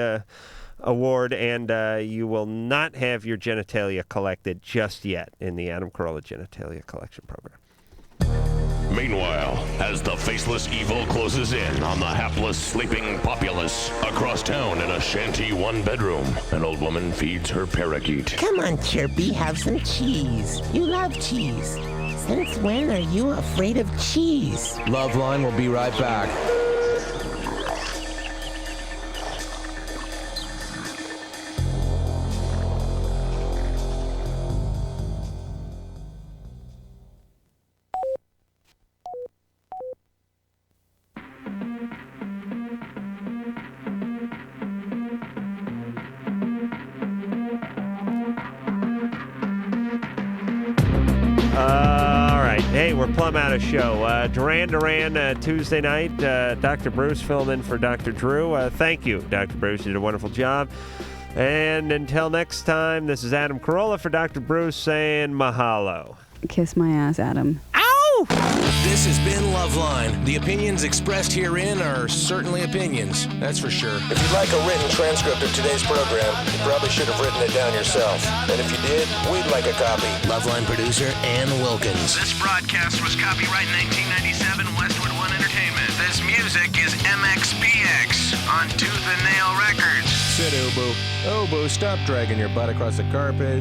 award, and you will not have your genitalia collected just yet in the Adam Carolla Genitalia Collection Program. Meanwhile, as the faceless evil closes in on the hapless, sleeping populace across town in a shanty one-bedroom, an old woman feeds her parakeet. Come on, Chirpy, have some cheese. You love cheese. Since when are you afraid of cheese? LoveLine will be right back. Hey, we're plumb out of show. Duran, Tuesday night. Dr. Bruce filling in for Dr. Drew. Thank you, Dr. Bruce. You did a wonderful job. And until next time, this is Adam Carolla for Dr. Bruce saying mahalo. Kiss my ass, Adam. This has been LoveLine. The opinions expressed herein are certainly opinions, that's for sure. If you'd like a written transcript of today's program, you probably should have written it down yourself. And if you did, we'd like a copy. LoveLine producer Ann Wilkins. This broadcast was copyright 1997 Westwood One Entertainment. This music is MXPX on Tooth and Nail Records. Sit, Obo. Obo, stop dragging your butt across the carpet.